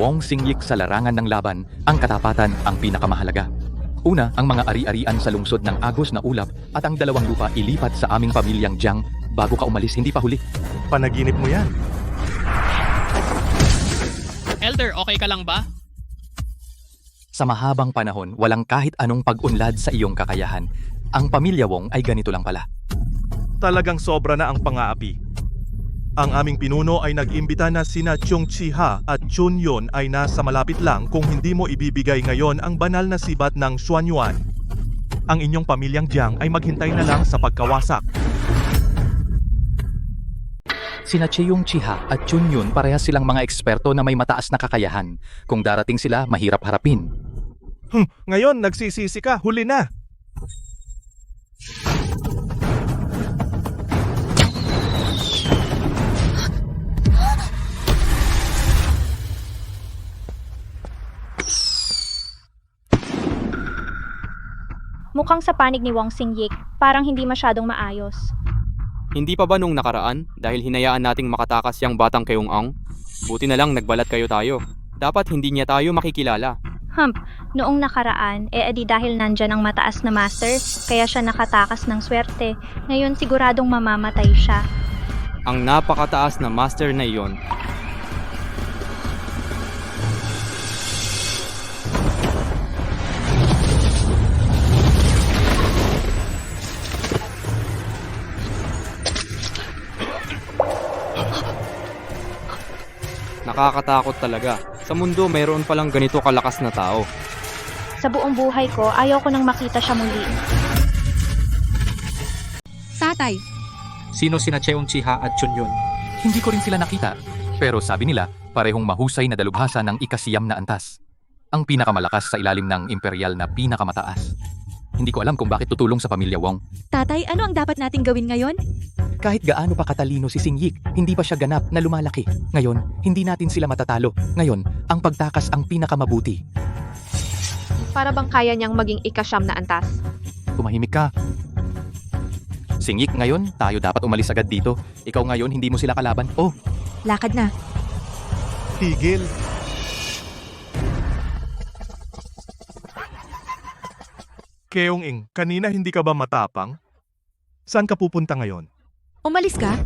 Wong Xingyik sa larangan ng laban, ang katapatan ang pinakamahalaga. Una, ang mga ari-arian sa lungsod ng Agos na ulap at ang 2 lupa ilipat sa aming pamilyang Jiang bago ka umalis, hindi pa huli. Panaginip mo yan. Elder, okay ka lang ba? Sa mahabang panahon, walang kahit anong pag-unlad sa iyong kakayahan. Ang pamilya Wong ay ganito lang pala. Talagang sobra na ang pang-aapi. Ang aming pinuno ay nag-imbita na sina Chung Chi-ha at Chun Yun ay nasa malapit lang kung hindi mo ibibigay ngayon ang banal na sibat ng Xuanyuan. Ang inyong pamilyang Jiang ay maghintay na lang sa pagkawasak. Sina Cheong Chiha at Chun Yun parehas silang mga eksperto na may mataas na kakayahan. Kung darating sila, mahirap harapin. Ngayon, nagsisisi ka, huli na! Mukhang sa panig ni Wong Xingyik, parang hindi masyadong maayos. Hindi pa ba nung nakaraan dahil hinayaan nating makatakas yang batang Keong-ang? Buti na lang nagbalat kayo tayo. Dapat hindi niya tayo makikilala. Noong nakaraan, edi dahil nandyan ang mataas na master, kaya siya nakatakas ng swerte. Ngayon siguradong mamamatay siya. Ang napakataas na master na iyon. Nakakatakot talaga. Sa mundo, mayroon palang ganito kalakas na tao. Sa buong buhay ko, ayaw ko nang makita siya muli. Tatay, Sino sina Cheong Chiha at Chun Yun? Hindi ko rin sila nakita. Pero sabi nila, parehong mahusay na dalubhasa ng ikasiyam na antas. Ang pinakamalakas sa ilalim ng imperial na pinakamataas. Hindi ko alam kung bakit tutulong sa pamilya Wong. tatay, ano ang dapat nating gawin ngayon? Kahit gaano pa katalino si Xingyik, hindi pa siya ganap na lumalaki. Ngayon, hindi natin sila matatalo. Ngayon, ang pagtakas ang pinakamabuti. Para bang kaya niyang maging ikasyam na antas? Tumahimik ka. Xingyik, ngayon, tayo dapat umalis agad dito. Ikaw ngayon, hindi mo sila kalaban. Oh, Lakad na. Tigil! Keong-ing, kanina hindi ka ba matapang? Saan ka pupunta ngayon? Umalis ka?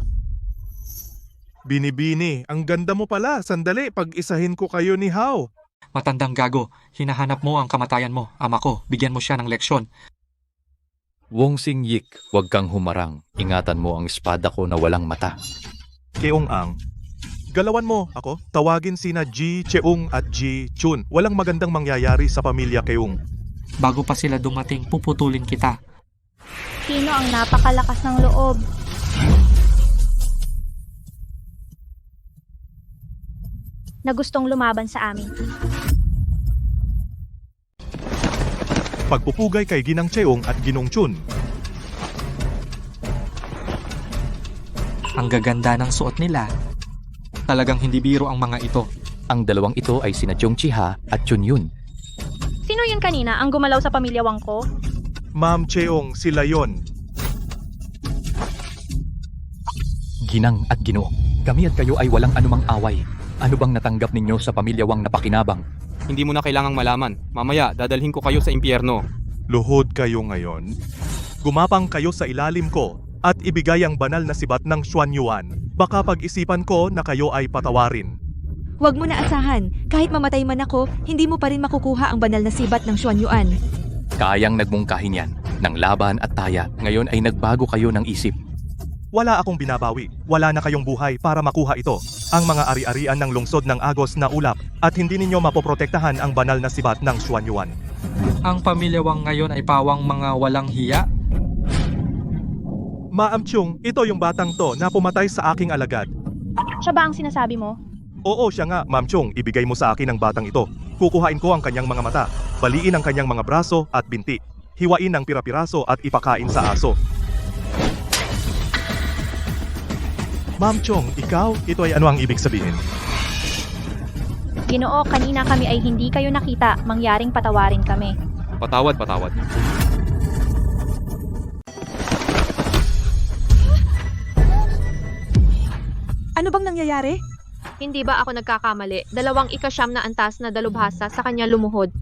Binibini, ang ganda mo pala. Sandali, pag-isahin ko kayo ni Hao. Matandang gago, hinahanap mo ang kamatayan mo. Ama ko, bigyan mo siya ng leksyon. Wong Xingyik, huwag kang humarang. Ingatan mo ang espada ko na walang mata. Keong-ang, galawan mo ako. Tawagin sina Ji Cheung at Ji Chun. Walang magandang mangyayari sa pamilya Keong. Bago pa sila dumating, puputulin kita. Sino ang napakalakas ng loob? Na gustong lumaban sa amin. Pagpupugay kay Ginang Cheong at Ginong Chun. Ang gaganda ng suot nila. Talagang hindi biro ang mga ito. Ang dalawang ito ay sina Cheong Chiha at Chun Yun. Sino yun kanina ang gumalaw sa pamilya Wang ko? Ma'am Cheong, sila yon. Ginang at Ginoo, kami at kayo ay walang anumang away. Ano bang natanggap ninyo sa pamilya Wang na pakinabang? Hindi mo na kailangang malaman. Mamaya, dadalhin ko kayo sa impyerno. Luhod kayo ngayon. Gumapang kayo sa ilalim ko at ibigay ang banal na sibat ng Xuanyuan. Baka pag-isipan ko na kayo ay patawarin. Huwag mo na asahan. Kahit mamatay man ako, hindi mo pa rin makukuha ang banal na sibat ng Xuanyuan. Kayang nagmungkahin yan. Ng laban at taya, ngayon ay nagbago kayo ng isip. Wala akong binabawi. Wala na kayong buhay para makuha ito. Ang mga ari-arian ng lungsod ng Agos na ulap at hindi ninyo mapoprotektahan ang banal na sibat ng Xuanyuan. Ang pamilya Wang ngayon ay pawang mga walang hiya. Ma'am Chung, ito yung batang to na pumatay sa aking alagad. Siya ba ang sinasabi mo? Oo, siya nga. Ma'am Chung, ibigay mo sa akin ang batang ito. Kukuhain ko ang kanyang mga mata. Baliin ang kanyang mga braso at binti. Hiwain ng pira-piraso at ipakain sa aso. Ma'am Chung, ikaw, ito ay ano ang ibig sabihin? Ginoo, kanina kami ay hindi kayo nakita. Mangyaring patawarin kami. Patawad, patawad. Ano bang nangyayari? Hindi ba ako nagkakamali? Dalawang ikasyam na antas na dalubhasa sa kanya lumuhod.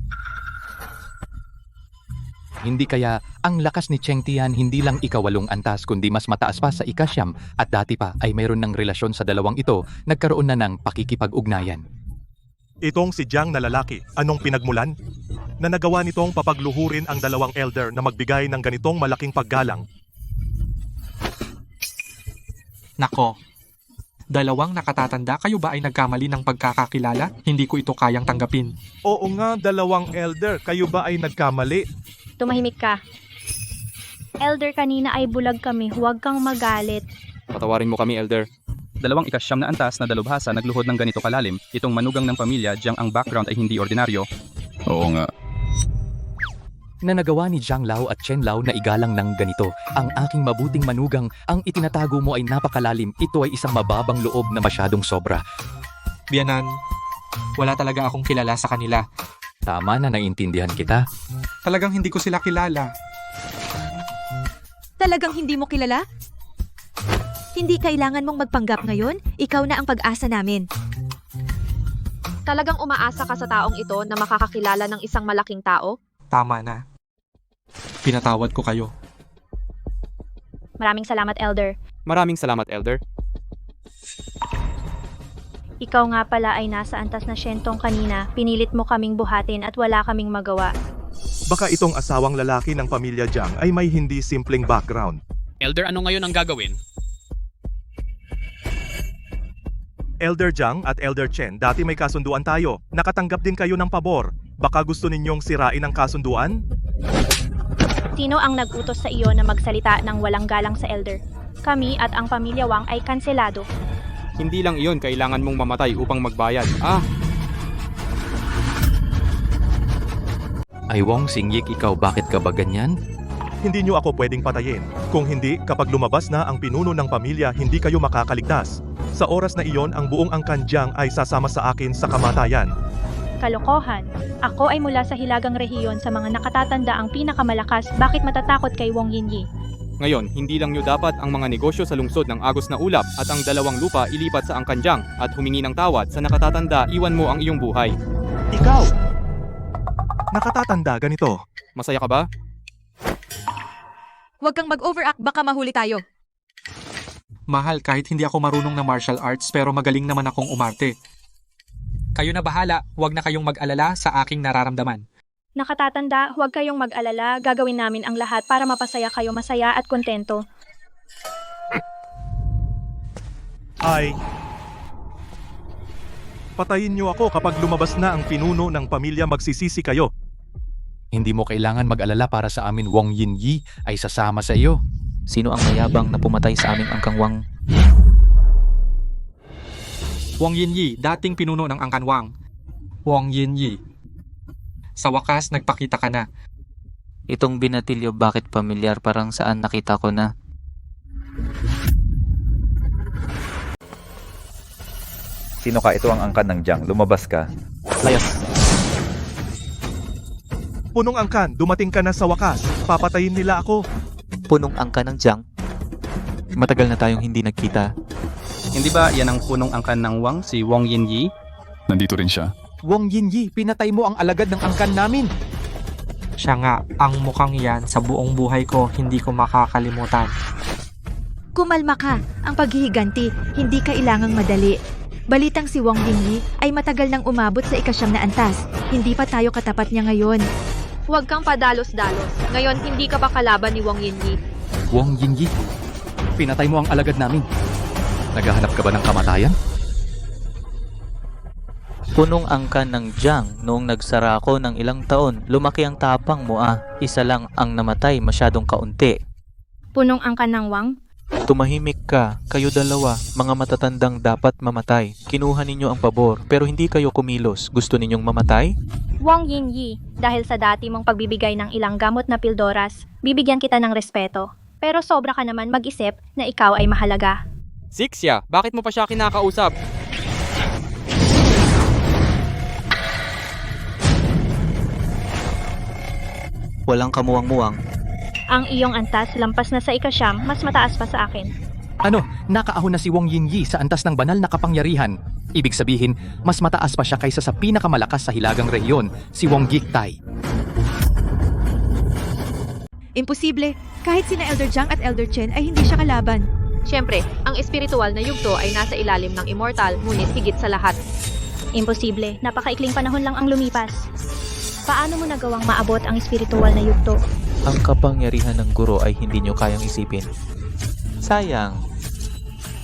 Hindi kaya ang lakas ni Cheng Tian hindi lang ikawalong antas kundi mas mataas pa sa ikasyam at dati pa ay mayroon ng relasyon sa dalawang ito, nagkaroon na ng pakikipag-ugnayan. Itong si Jiang na lalaki, anong pinagmulan? Na nagawa nitong papagluhurin ang dalawang elder na magbigay ng ganitong malaking paggalang. Nako. Dalawang nakatatanda, kayo ba ay nagkamali ng pagkakakilala? Hindi ko ito kayang tanggapin. Oo nga, dalawang elder, kayo ba ay nagkamali? Tumahimik ka. Elder, kanina ay bulag kami. Huwag kang magalit. Patawarin mo kami, Elder. 2 ikasyam na antas na dalubhasa nagluhod ng ganito kalalim. Itong manugang ng pamilya, diyang ang background ay hindi ordinaryo. Oo nga. Na nagawa ni Jiang Lao at Chen Lao na igalang ng ganito. Ang aking mabuting manugang, ang itinatago mo ay napakalalim. Ito ay isang mababang loob na masyadong sobra. Biyanan, wala talaga akong kilala sa kanila. Tama na, naiintindihan kita. Talagang hindi ko sila kilala. Talagang hindi mo kilala? Hindi kailangan mong magpanggap ngayon. Ikaw na ang pag-asa namin. Talagang umaasa ka sa taong ito na makakakilala ng isang malaking tao? Tama na. Pinatawad ko kayo. Maraming salamat, Elder. Maraming salamat, Elder. Ikaw nga pala ay nasa antas na siyentong kanina. Pinilit mo kaming buhatin at wala kaming magawa. Baka itong asawang lalaki ng pamilya Jiang ay may hindi simpleng background. Elder, ano ngayon ang gagawin? Elder Jiang at Elder Chen, dati may kasunduan tayo. Nakatanggap din kayo ng pabor. Baka gusto ninyong sirain ang kasunduan? Sino ang nag-utos sa iyo na magsalita ng walang galang sa Elder? Kami at ang pamilya Wang ay kanselado. Hindi lang iyon, kailangan mong mamatay upang magbayad. Ay Wong Xingyik, ikaw bakit ka ba ganyan? Hindi nyo ako pwedeng patayin. Kung hindi, kapag lumabas na ang pinuno ng pamilya, hindi kayo makakaligtas. Sa oras na iyon, ang buong angkan Jiang ay sasama sa akin sa kamatayan. Kalokohan. Ako ay mula sa Hilagang Rehiyon sa mga nakatatanda ang pinakamalakas. Bakit matatakot kay Wong Yinyi? Ngayon, hindi lang nyo dapat ang mga negosyo sa lungsod ng Agos na Ulap at ang 2 lupa ilipat sa Angkanjang at humingi ng tawad sa nakatatanda, iwan mo ang iyong buhay. Ikaw! Nakatatanda ganito. Masaya ka ba? Huwag kang mag-overact, baka mahuli tayo. Mahal, kahit hindi ako marunong na martial arts pero magaling naman akong umarte. Kayo na bahala, huwag na kayong mag-alala sa aking nararamdaman. Nakatatanda, huwag kayong mag-alala. Gagawin namin ang lahat para mapasaya kayo masaya at kontento. Ay... Patayin nyo ako kapag lumabas na ang pinuno ng pamilya, magsisisi kayo. Hindi mo kailangan mag-alala, para sa amin Wong Yinyi ay sasama sa iyo. Sino ang mayabang na pumatay sa aming angkang Wang? Wong Yinyi, dating pinuno ng Angkan Wang. Wong Yinyi. Sa wakas, nagpakita ka na. Itong binatilyo, bakit pamilyar, parang saan nakita ko na? Sino ka? Ito ang angkan ng Jiang. Lumabas ka. Layas. Punong angkan, dumating ka na sa wakas. Papatayin nila ako. Punong angkan ng Jiang? Matagal na tayong hindi nagkita. Hindi ba yan ang punong angkan ng Wang, si Wong Yinyi? Nandito rin siya. Wong Yinyi, pinatay mo ang alagad ng angkan namin. Siya nga, ang mukhang yan sa buong buhay ko, hindi ko makakalimutan. Kumalma ka. Ang paghihiganti, hindi kailangang madali. Balitang si Wong Yinyi ay matagal nang umabot sa 9 na antas. Hindi pa tayo katapat niya ngayon. Huwag kang padalos-dalos. Ngayon, hindi ka pa kalaban ni Wong Yinyi. Wong Yinyi, pinatay mo ang alagad namin. Naghahanap ka ba ng kamatayan? Punong angkan ng Jiang, noong nagsara ako ng ilang taon, lumaki ang tapang mo Isa lang ang namatay, masyadong kaunti. Punong angkan ng Wang? Tumahimik ka, kayo dalawa, mga matatandang dapat mamatay. Kinuha ninyo ang pabor, pero hindi kayo kumilos. Gusto ninyong mamatay? Wong Yinyi, dahil sa dati mong pagbibigay ng ilang gamot na pildoras, bibigyan kita ng respeto. Pero sobra ka naman mag-isip na ikaw ay mahalaga. Sixia, bakit mo pa siya kinakausap? Walang kamuwang-muwang. Ang iyong antas lampas na sa 9, mas mataas pa sa akin. Ano, nakaahon na si Wong Yinyi sa antas ng banal na kapangyarihan. Ibig sabihin, mas mataas pa siya kaysa sa pinakamalakas sa Hilagang Rehiyon, si Wong Giktai. Imposible. Kahit sina Elder Jiang at Elder Chen ay hindi siya kalaban. Siyempre, ang espiritual na yugto ay nasa ilalim ng immortal, ngunit higit sa lahat. Imposible. Napakaikling panahon lang ang lumipas. Paano mo nagawang maabot ang espiritual na yugto? Ang kapangyarihan ng guro ay hindi nyo kayang isipin. Sayang.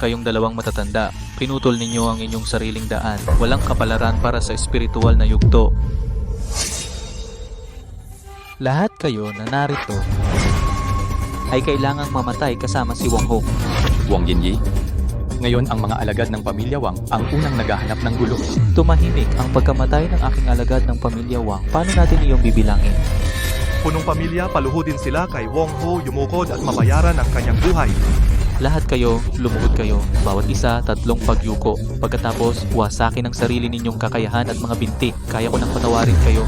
Kayong dalawang matatanda, pinutol ninyo ang inyong sariling daan. Walang kapalaran para sa espiritual na yugto. Lahat kayo na narito ay kailangang mamatay kasama si Wang Ho. Wang Yinyi? Ngayon ang mga alagad ng pamilya Wang ang unang naghahanap ng gulo. Tumahimik ang pagkamatay ng aking alagad ng pamilya Wang. Paano natin iyong bibilangin? Punong pamilya, paluhudin sila kay Wong Ho yumukod at mabayaran ang kanyang buhay. Lahat kayo, lumuhod kayo. Bawat isa, 3 pagyuko. Pagkatapos, wasakin ang sarili ninyong kakayahan at mga binti. Kaya ko nang patawarin kayo.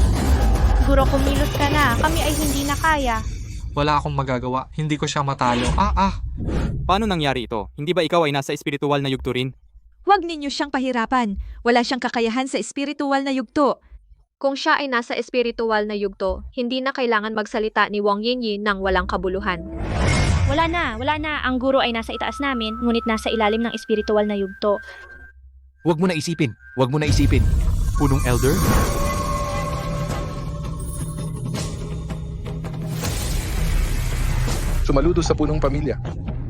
Guro, kumilos ka na. Kami ay hindi na kaya. Wala akong magagawa. Hindi ko siya matalo. Paano nangyari ito? Hindi ba ikaw ay nasa espiritual na yugto rin? Huwag ninyo siyang pahirapan. Wala siyang kakayahan sa espiritual na yugto. Kung siya ay nasa espiritual na yugto, hindi na kailangan magsalita ni Wang Yinyi ng walang kabuluhan. Wala na. Ang guro ay nasa itaas namin, ngunit nasa ilalim ng espiritual na yugto. Huwag mo na isipin. Punong elder? Sumaludo sa punong pamilya.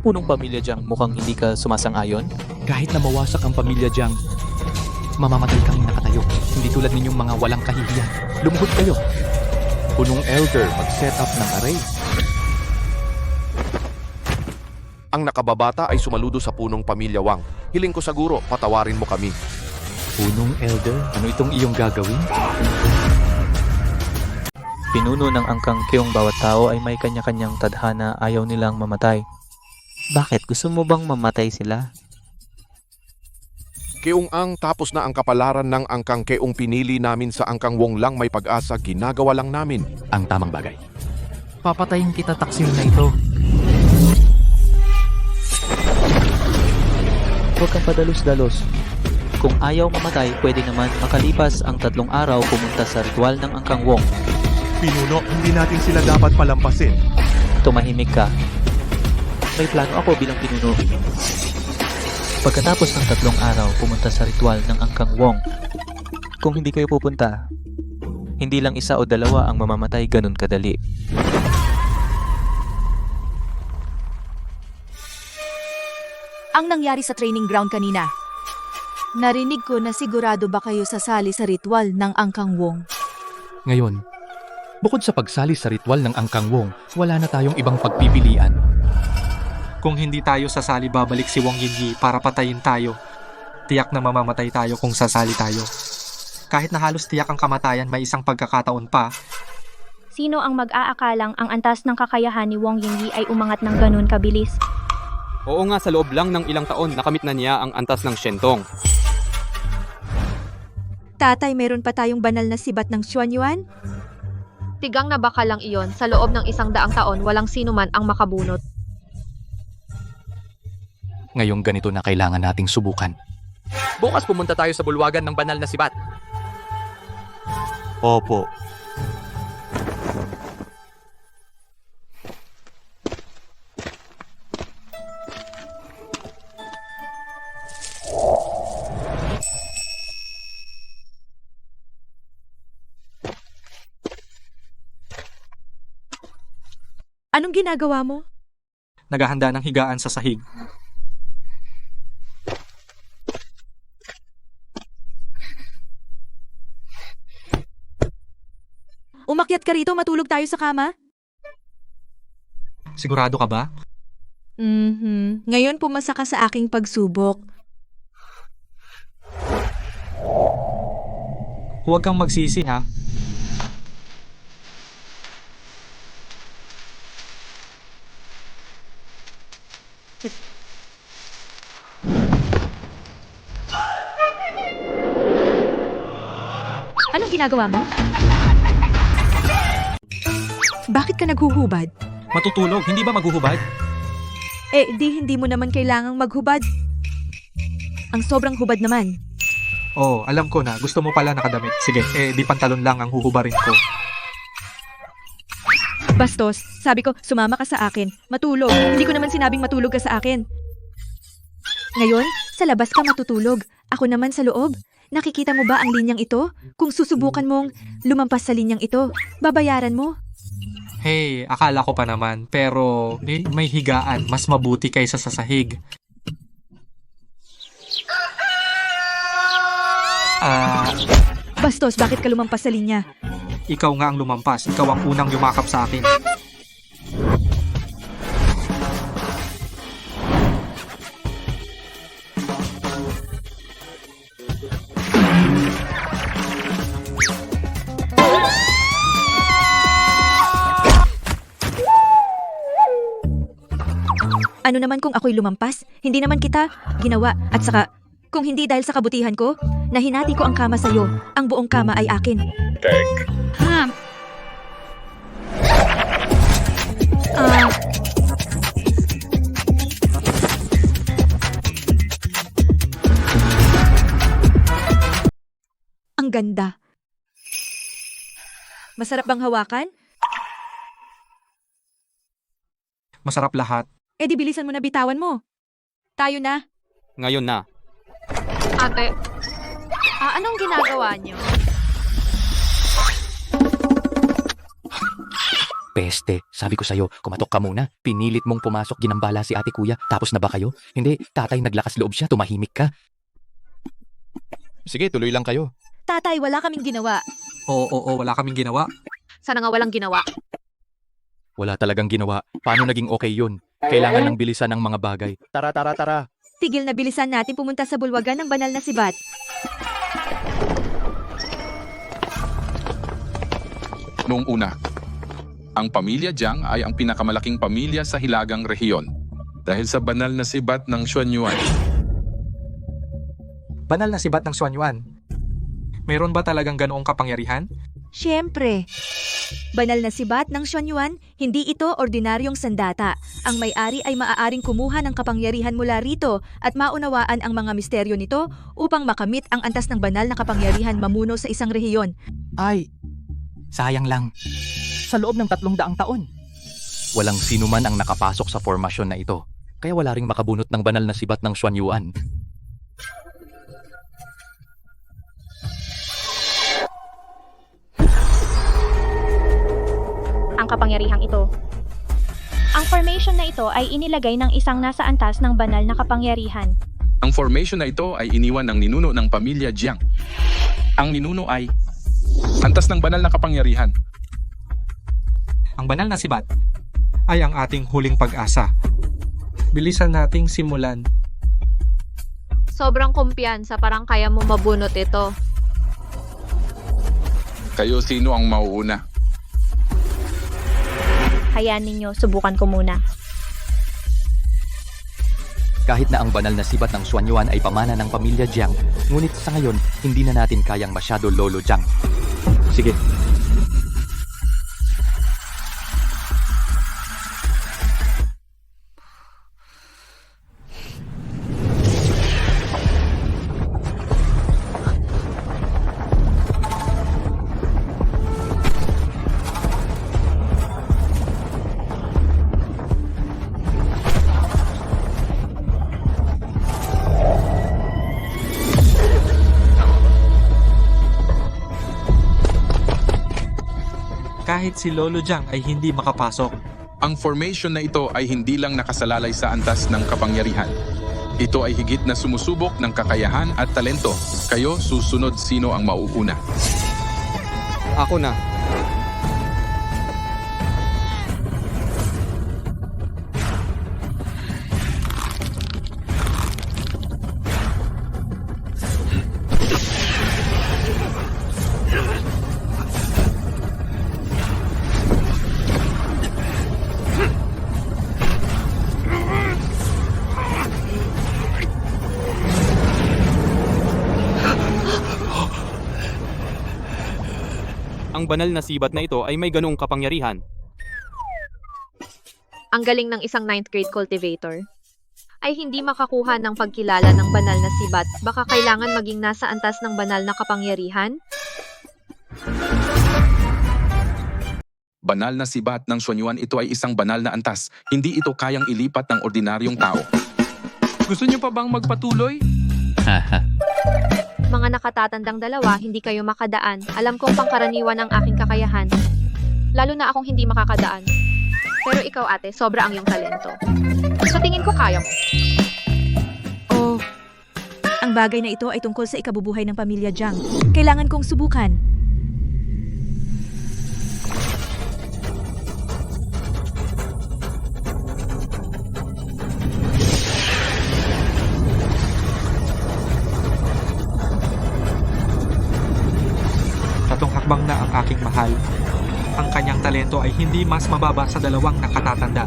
Punong pamilya Jiang, mukhang hindi ka sumasang-ayon? Kahit na mawasak ang pamilya Jiang, mamamatay kang nakatayo. Hindi tulad ninyong mga walang kahihiyan. Lumuhod kayo. Punong elder, mag-set up ng array. Ang nakababata ay sumaludo sa punong pamilya Wang. Hiling ko sa guro, patawarin mo kami. Punong elder, ano itong iyong gagawin? Pinuno ng angkang Keong bawat tao ay may kanya-kanyang tadhana, ayaw nilang mamatay. Bakit? Gusto mo bang mamatay sila? Keong ang tapos na ang kapalaran ng angkang Keong pinili namin sa angkang Wong lang may pag-asa, ginagawa lang namin. Ang tamang bagay. Papatayin kita, taksil na ito. Huwag kang padalos-dalos. Kung ayaw mamatay, pwede naman makalipas ang 3 araw pumunta sa ritual ng angkang Wong. Pinuno, hindi natin sila dapat palampasin. Tumahimik ka. May plano ako bilang pinuno. Pagkatapos ng 3 araw, pumunta sa ritual ng angkang Wong. Kung hindi kayo pupunta, hindi lang 1 o 2 ang mamamatay ganun kadali. Ang nangyari sa training ground kanina. Narinig ko na sigurado ba kayo sasali sa ritual ng Angkang Wong. Ngayon, bukod sa pagsali sa ritual ng Angkang Wong, wala na tayong ibang pagpipilian. Kung hindi tayo sasali, babalik si Wang Yinyi para patayin tayo. Tiyak na mamamatay tayo kung sasali tayo. Kahit na halos tiyak ang kamatayan, may isang pagkakataon pa. Sino ang mag-aakalang ang antas ng kakayahan ni Wang Yinyi ay umangat ng ganun kabilis? Oo nga, sa loob lang ng ilang taon, nakamit na niya ang antas ng Shentong. Tatay, meron pa tayong banal na sibat ng Xuanyuan? Tigang na baka lang iyon, sa loob ng 100 taon, walang sino man ang makabunot. Ngayong ganito na kailangan nating subukan. Bukas pumunta tayo sa bulwagan ng banal na sibat. Opo. Anong ginagawa mo? Naghahanda ng higaan sa sahig. Umakyat ka rito, matulog tayo sa kama? Sigurado ka ba? Ngayon pumasa ka sa aking pagsubok. Huwag kang magsisi, ha? Anong ginagawa mo? Bakit ka naghuhubad? Matutulog, hindi ba maghuhubad? Hindi mo naman kailangang maghubad. Ang sobrang hubad naman. Oh, alam ko na. Gusto mo pala nakadamit. Sige, di pantalon lang ang huhubarin ko. Bastos, sabi ko, sumama ka sa akin. Matulog. Hindi ko naman sinabing matulog ka sa akin. Ngayon, sa labas ka matutulog. Ako naman sa loob. Nakikita mo ba ang linyang ito? Kung susubukan mong lumampas sa linyang ito, babayaran mo. Hey, akala ko pa naman. Pero may higaan. Mas mabuti kaysa sa sahig. Bastos, bakit ka lumampas sa linya? Ikaw nga ang lumampas. Ikaw ang unang yumakap sa akin. Ano naman kung ako'y lumampas? Hindi naman kita ginawa. At saka, kung hindi dahil sa kabutihan ko, nahinati ko ang kama sa'yo. Ang buong kama ay akin. Ha? Ang ganda. Masarap bang hawakan? Masarap lahat. Eh di bilisan mo na, bitawan mo. Tayo na. Ngayon na. Ate, anong ginagawa niyo? Peste, sabi ko sa'yo, kumatok ka muna. Pinilit mong pumasok, ginambala si ate kuya. Tapos na ba kayo? Hindi, tatay naglakas loob siya, tumahimik ka. Sige, tuloy lang kayo. Tatay, wala kaming ginawa. Oo, wala kaming ginawa. Sana nga walang ginawa. Wala talagang ginawa. Paano naging okay yun? Kailangan ng bilisan ng mga bagay. Tara. Tigil na bilisan natin pumunta sa bulwagan ng banal na sibat. Noong una, ang pamilya Jiang ay ang pinakamalaking pamilya sa Hilagang Rehiyon dahil sa banal na sibat ng Xuanyuan. Banal na sibat ng Xuanyuan. Meron ba talagang ganoong kapangyarihan? Siyempre. Banal na sibat ng Xuanyuan, hindi ito ordinaryong sandata. Ang may-ari ay maaaring kumuha ng kapangyarihan mula rito at maunawaan ang mga misteryo nito upang makamit ang antas ng banal na kapangyarihan mamuno sa isang rehiyon. Ay, sayang lang. Sa loob ng 300 taon. Walang sino man ang nakapasok sa formasyon na ito. Kaya wala ring makabunot ng banal na sibat ng Xuanyuan. Ang kapangyarihang ito. Ang formation na ito ay inilagay ng isang nasa antas ng banal na kapangyarihan. Ang formation na ito ay iniwan ng ninuno ng pamilya Jiang. Ang ninuno ay antas ng banal na kapangyarihan. Ang banal na sibat ay ang ating huling pag-asa. Bilisan nating simulan. Sobrang kumpiyansa, parang kaya mo mabunot ito. Kayo sino ang mauuna? Hayaan ninyo, subukan ko muna. Kahit na ang banal na sibat ng Xuanyuan ay pamana ng pamilya Jiang, ngunit sa ngayon, hindi na natin kayang masyado Lolo Jiang. Sige. Kahit si Lolo Jiang ay hindi makapasok. Ang formation na ito ay hindi lang nakasalalay sa antas ng kapangyarihan. Ito ay higit na sumusubok ng kakayahan at talento. Kayo, susunod sino ang mauuna? Ako na. Ang banal na sibat na ito ay may ganoong kapangyarihan. Ang galing ng isang 9th grade cultivator. Ay hindi makakuha ng pagkilala ng banal na sibat, baka kailangan maging nasa antas ng banal na kapangyarihan? Banal na sibat ng Xuanyuan, ito ay isang banal na antas. Hindi ito kayang ilipat ng ordinaryong tao. Gusto niyo pa bang magpatuloy? Mga nakatatandang dalawa, hindi kayo makadaan. Alam kong pangkaraniwan ang aking kakayahan. Lalo na akong hindi makakadaan. Pero ikaw ate, sobra ang iyong talento. Sa tingin ko kaya mo. Oh, ang Ang bagay na ito ay tungkol sa ikabubuhay ng pamilya Jiang. Kailangan kong subukan. Tatong hakbang na ang aking mahal. Ang kanyang talento ay hindi mas mababa sa dalawang nakatatanda.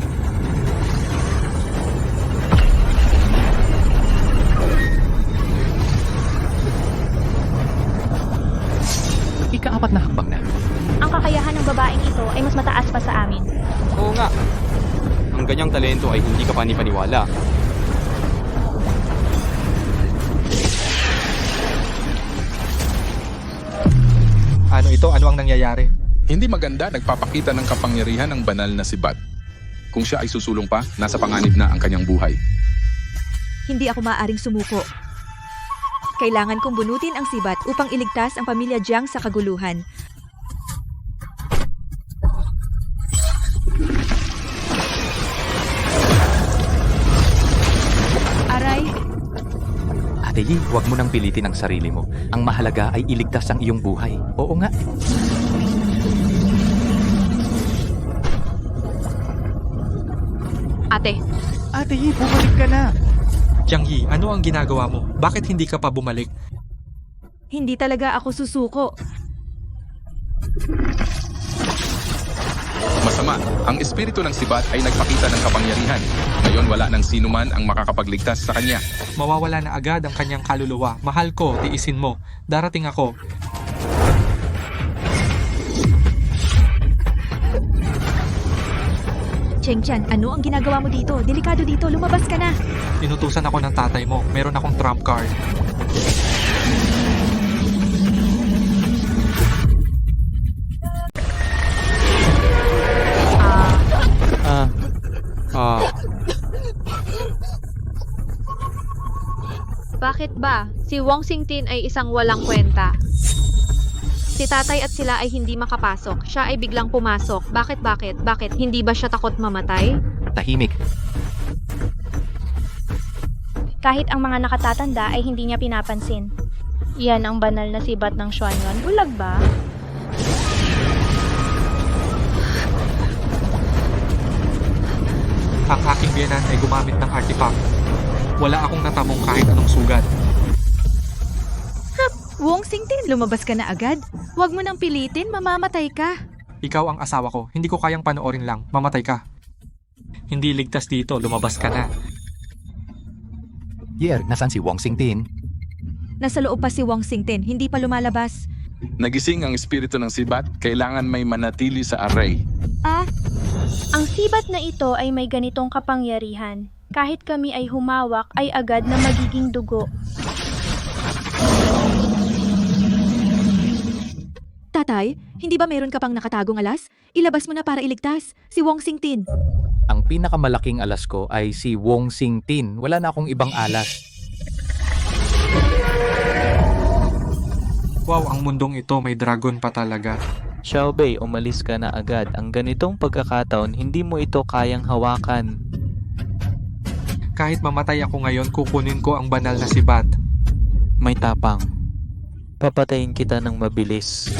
Ika-4 na hakbang na. Ang kakayahan ng babaeng ito ay mas mataas pa sa amin. Oo nga. Ang ganyang talento ay hindi ka panipaniwala. Ano ito? Ano ang nangyayari? Hindi maganda nagpapakita ng kapangyarihan ng banal na si Bat. Kung siya ay susulong pa, nasa panganib na ang kanyang buhay. Hindi ako maaaring sumuko. Kailangan kong bunutin ang sibat upang iligtas ang pamilya Jiang sa kaguluhan. Aray, Ate Yi, huwag mo nang pilitin ang sarili mo. Ang mahalaga ay iligtas ang iyong buhay. Oo nga. Ate, Ate Yi, bumalik ka na. Jiang Yi, ano ang ginagawa mo? Bakit hindi ka pa bumalik? hindi talaga ako susuko. Masama, ang espiritu ng Sibat ay nagpakita ng kapangyarihan. Ngayon wala nang sino man ang makakapagligtas sa kanya. Mawawala na agad ang kanyang kaluluwa. Mahal ko, tiisin mo. Darating ako. Cheng Chan, ano ang ginagawa mo dito? Delikado dito, lumabas ka na. Inutusan ako ng tatay mo. Meron akong trump card. Bakit ba? Si Wong Xingtin ay isang walang kwenta. Si tatay at sila ay hindi makapasok. Siya ay biglang pumasok. Bakit? Hindi ba siya takot mamatay? Tahimik. Kahit ang mga nakatatanda ay hindi niya pinapansin. Yan ang banal na sibat ng Xuanyuan. Bulag ba? Ang aking biyenan ay gumamit ng artifact. Wala akong natamong kahit anong sugat. Wong Xingtin, lumabas ka na agad. Huwag mo nang pilitin, mamamatay ka. Ikaw ang asawa ko. Hindi ko kayang panoorin lang. Mamatay ka. Hindi ligtas dito. Lumabas ka na. Yer, nasan si Wong Xingtin? Nasa loob pa si Wong Xingtin, hindi pa lumalabas. Nagising ang espiritu ng Sibat, kailangan may manatili sa array. Ang sibat na ito ay may ganitong kapangyarihan. Kahit kami ay humawak, ay agad na magiging dugo. Tatay, hindi ba meron ka pang nakatagong alas? Ilabas mo na para iligtas. Si Wong Xingtin. Ang pinakamalaking alas ko ay si Wong Xingtin. Wala na akong ibang alas. Wow, ang mundong ito may dragon pa talaga. Xiaobei, umalis ka na agad. Ang ganitong pagkakataon, hindi mo ito kayang hawakan. Kahit mamatay ako ngayon, kukunin ko ang banal na sibat. May tapang. Papatayin kita ng mabilis.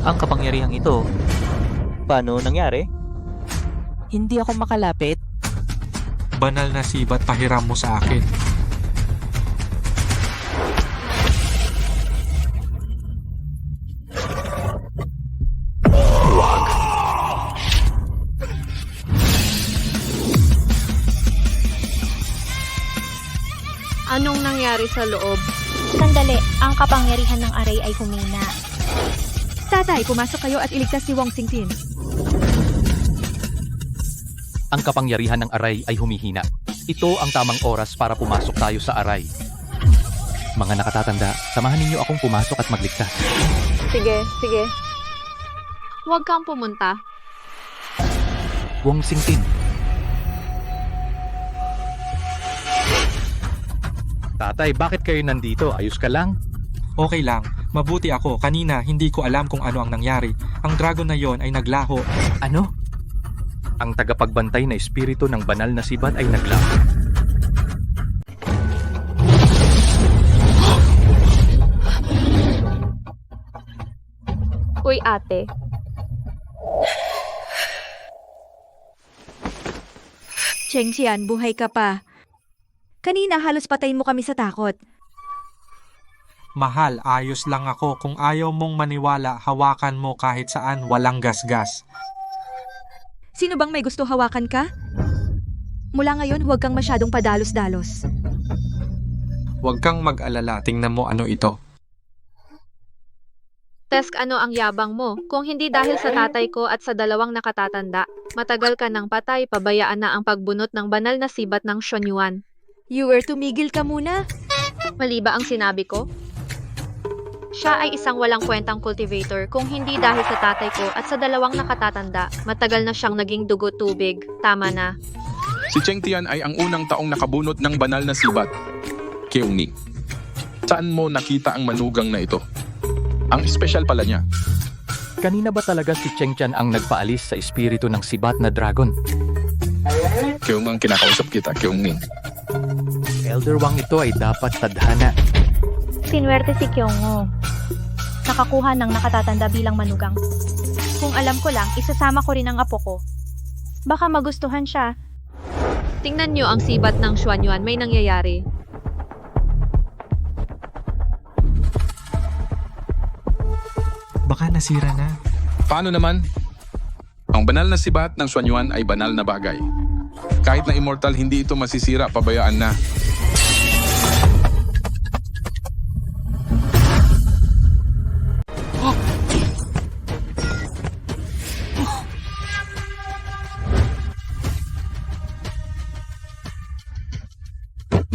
Ang kapangyarihang ito, paano nangyari? Hindi ako makalapit. Banal na sibat, pahiram mo sa akin. Anong nangyari sa loob? Sandali, ang kapangyarihan ng aray ay humina. Tatay, pumasok kayo at iligtas si Wong Xingtin. Ang kapangyarihan ng aray ay humihina. Ito ang tamang oras para pumasok tayo sa aray. Mga nakatatanda, samahan ninyo akong pumasok at magligtas. Sige. Huwag kang pumunta. Wong Xingtin. Tatay, bakit kayo nandito? Ayos ka lang? Okay lang. Mabuti ako. Kanina, hindi ko alam kung ano ang nangyari. Ang dragon na yon ay naglaho. Ano? Ang tagapagbantay na espiritu ng banal na sibat ay naglaho. Uy ate, Cheng Xian, buhay ka pa. Kanina halos patayin mo kami sa takot. Mahal, ayos lang ako. Kung ayaw mong maniwala, hawakan mo kahit saan, walang gasgas. Sino bang may gusto hawakan ka? Mula ngayon, huwag kang masyadong padalos-dalos. Huwag kang mag-alala, tingnan mo ano ito. Tesk, ano ang yabang mo? Kung hindi dahil sa tatay ko at sa dalawang nakatatanda, matagal ka nang patay, pabayaan na ang pagbunot ng banal na sibat ng Xuanyuan. You were tumigil ka muna. Mali ba ang sinabi ko? Siya ay isang walang kwentang cultivator. Kung hindi dahil sa tatay ko at sa dalawang nakatatanda, matagal na siyang naging dugo-tubig. Tama na. Si Cheng Tian ay ang unang taong nakabunot ng banal na sibat. Keungning. Saan mo nakita ang manugang na ito? Ang espesyal pala niya. Kanina ba talaga si Cheng Tian ang nagpaalis sa espiritu ng sibat na dragon? Keungning, kinakausap kita, Keungning. Elder Wang ito ay dapat tadhana. Sinwerte si Kyongo. Nakakuha ng nakatatanda bilang manugang. Kung alam ko lang, isasama ko rin ang apo ko. Baka magustuhan siya. Tingnan niyo ang sibat ng Xuanyuan, may nangyayari. Baka nasira na. Paano naman? Ang banal na sibat ng Xuanyuan ay banal na bagay. Kahit na immortal, hindi ito masisira, pabayaan na.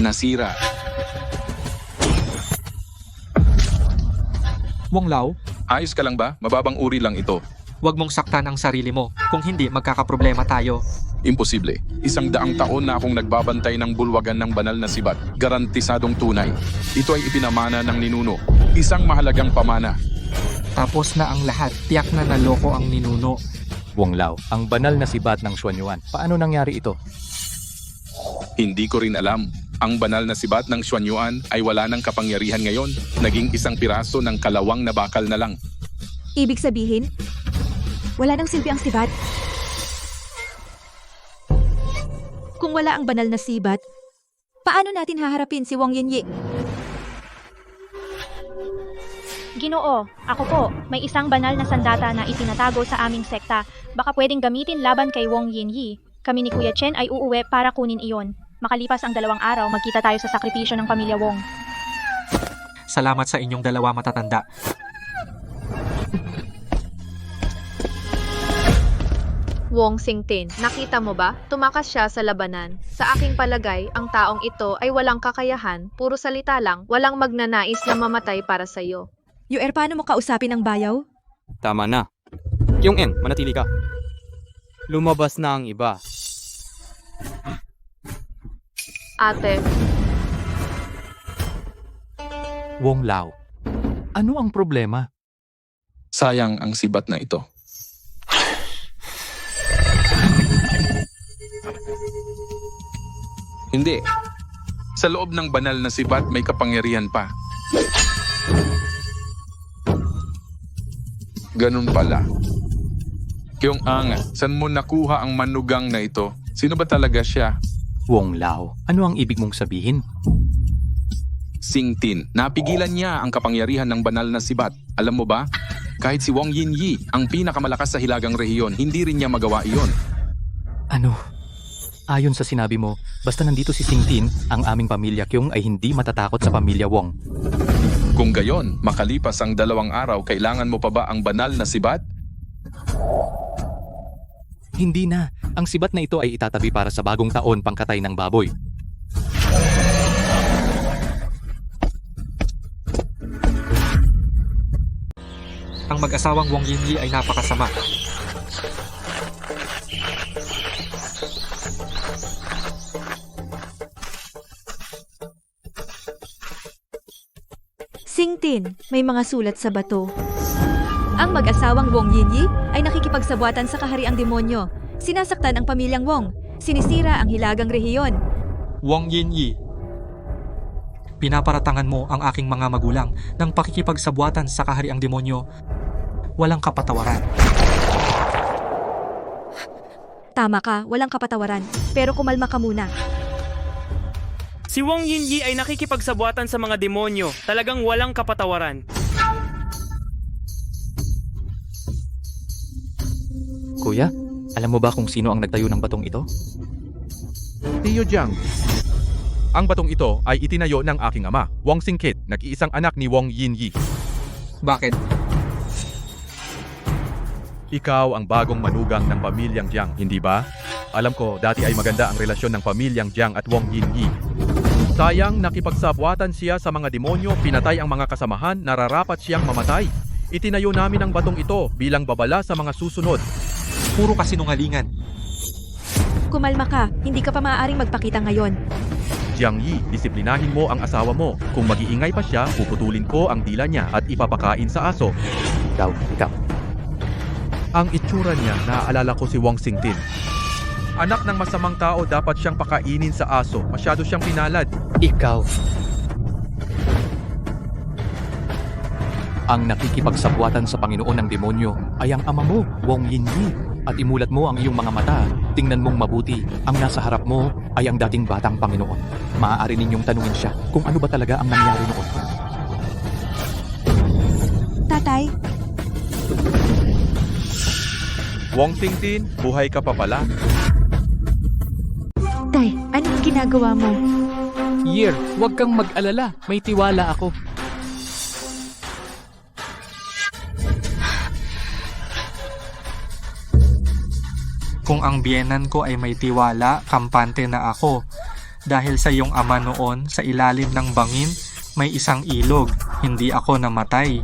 Nasira. Wong Lao, Ayos ka lang ba? Mababang uri lang ito. huwag mong saktan ang sarili mo. Kung hindi, magkakaproblema tayo. Imposible. 100 taon na akong nagbabantay ng bulwagan ng banal na sibat. Garantisadong tunay. Ito ay ipinamana ng ninuno. Isang mahalagang pamana. Tapos na ang lahat. Tiyak na naloko ang ninuno. Wong Lao, ang banal na sibat ng Xuanyuan. Paano nangyari ito? Hindi ko rin alam. Ang banal na sibat ng Xuanyuan ay wala ng kapangyarihan ngayon. Naging isang piraso ng kalawang na bakal na lang. Ibig sabihin, wala nang silbi ang sibat. Kung wala ang banal na sibat, paano natin haharapin si Wang Yinyi? Ginoo, ako po, may isang banal na sandata na itinatago sa aming sekta. Baka pwedeng gamitin laban kay Wong Yinyi. Kami ni Kuya Chen ay uuwi para kunin iyon. Makalipas ang 2 araw, magkita tayo sa sakripisyo ng pamilya Wong. Salamat sa inyong dalawa matatanda. Wong Xingtin, nakita mo ba? Tumakas siya sa labanan. Sa aking palagay, ang taong ito ay walang kakayahan, puro salita lang, walang magnanais na mamatay para sa'yo. Yuer, paano mo kausapin ang bayaw? Tama na. Yung Eng, manatili ka. Lumabas na ang iba. Ate, Wong Lao, ano ang problema? Sayang ang sibat na ito. Hindi. Sa loob ng banal na sibat may kapangyarihan pa. Ganun pala. Keung-ang, saan mo nakuha ang manugang na ito? Sino ba talaga siya? Wong Lao, ano ang ibig mong sabihin? Xingtin, napigilan niya ang kapangyarihan ng banal na sibat. Alam mo ba? Kahit si Wong Yinyi, ang pinakamalakas sa hilagang rehiyon, hindi rin niya magawa iyon. Ano? Ayon sa sinabi mo, basta nandito si Xingtin, ang aming pamilya Kyung ay hindi matatakot sa pamilya Wong. Kung gayon, makalipas ang 2 araw, kailangan mo pa ba ang banal na sibat? Hindi na. Ang sibat na ito ay itatabi para sa bagong taon pangkatay ng baboy. Ang mag-asawang Wong Yinyi ay napakasama. Xingtin, may mga sulat sa bato. Ang mag-asawang Wong Yinyi ay nakikipagsabwatan sa kahariang demonyo. Sinasaktan ang pamilyang Wong. Sinisira ang hilagang rehiyon. Wong Yinyi, pinaparatangan mo ang aking mga magulang ng pakikipagsabwatan sa kahariang demonyo. Walang kapatawaran. Tama ka, walang kapatawaran. Pero kumalma ka muna. Si Wong Yinyi ay nakikipagsabwatan sa mga demonyo. Talagang walang kapatawaran. Kuya, alam mo ba kung sino ang nagtayo ng batong ito? Tio Jiang. Ang batong ito ay itinayo ng aking ama, Wong Singkit, nag-iisang anak ni Wong Yinyi. Bakit? Ikaw ang bagong manugang ng pamilyang Jiang, hindi ba? Alam ko, dati ay maganda ang relasyon ng pamilyang Jiang at Wong Yinyi. Sayang, nakipagsabwatan siya sa mga demonyo, pinatay ang mga kasamahan, nararapat siyang mamatay. Itinayo namin ang batong ito bilang babala sa mga susunod. Puro kasinungalingan. Kumalma ka, hindi ka pa maaaring magpakita ngayon. Jiang Yi, disiplinahin mo ang asawa mo. Kung mag-iingay pa siya, puputulin ko ang dila niya at ipapakain sa aso. Ikaw. Ang itsura niya, naaalala ko si Wong Singtin. Anak ng masamang tao, dapat siyang pakainin sa aso. Masyado siyang pinalad. Ikaw. Ang nakikipagsabwatan sa Panginoon ng demonyo ay ang ama mo, Wong Yinyi. At imulat mo ang iyong mga mata. Tingnan mong mabuti. Ang nasa harap mo ay ang dating batang Panginoon. Maaari ninyong tanungin siya kung ano ba talaga ang nangyari noon. Tatay, Wong Singtin, buhay ka pa pala? Tay, anong ginagawa mo? Year, huwag kang mag-alala. May tiwala ako. Kung ang biyenan ko ay may tiwala, kampante na ako. Dahil sa iyong ama noon, sa ilalim ng bangin, may isang ilog. Hindi ako namatay.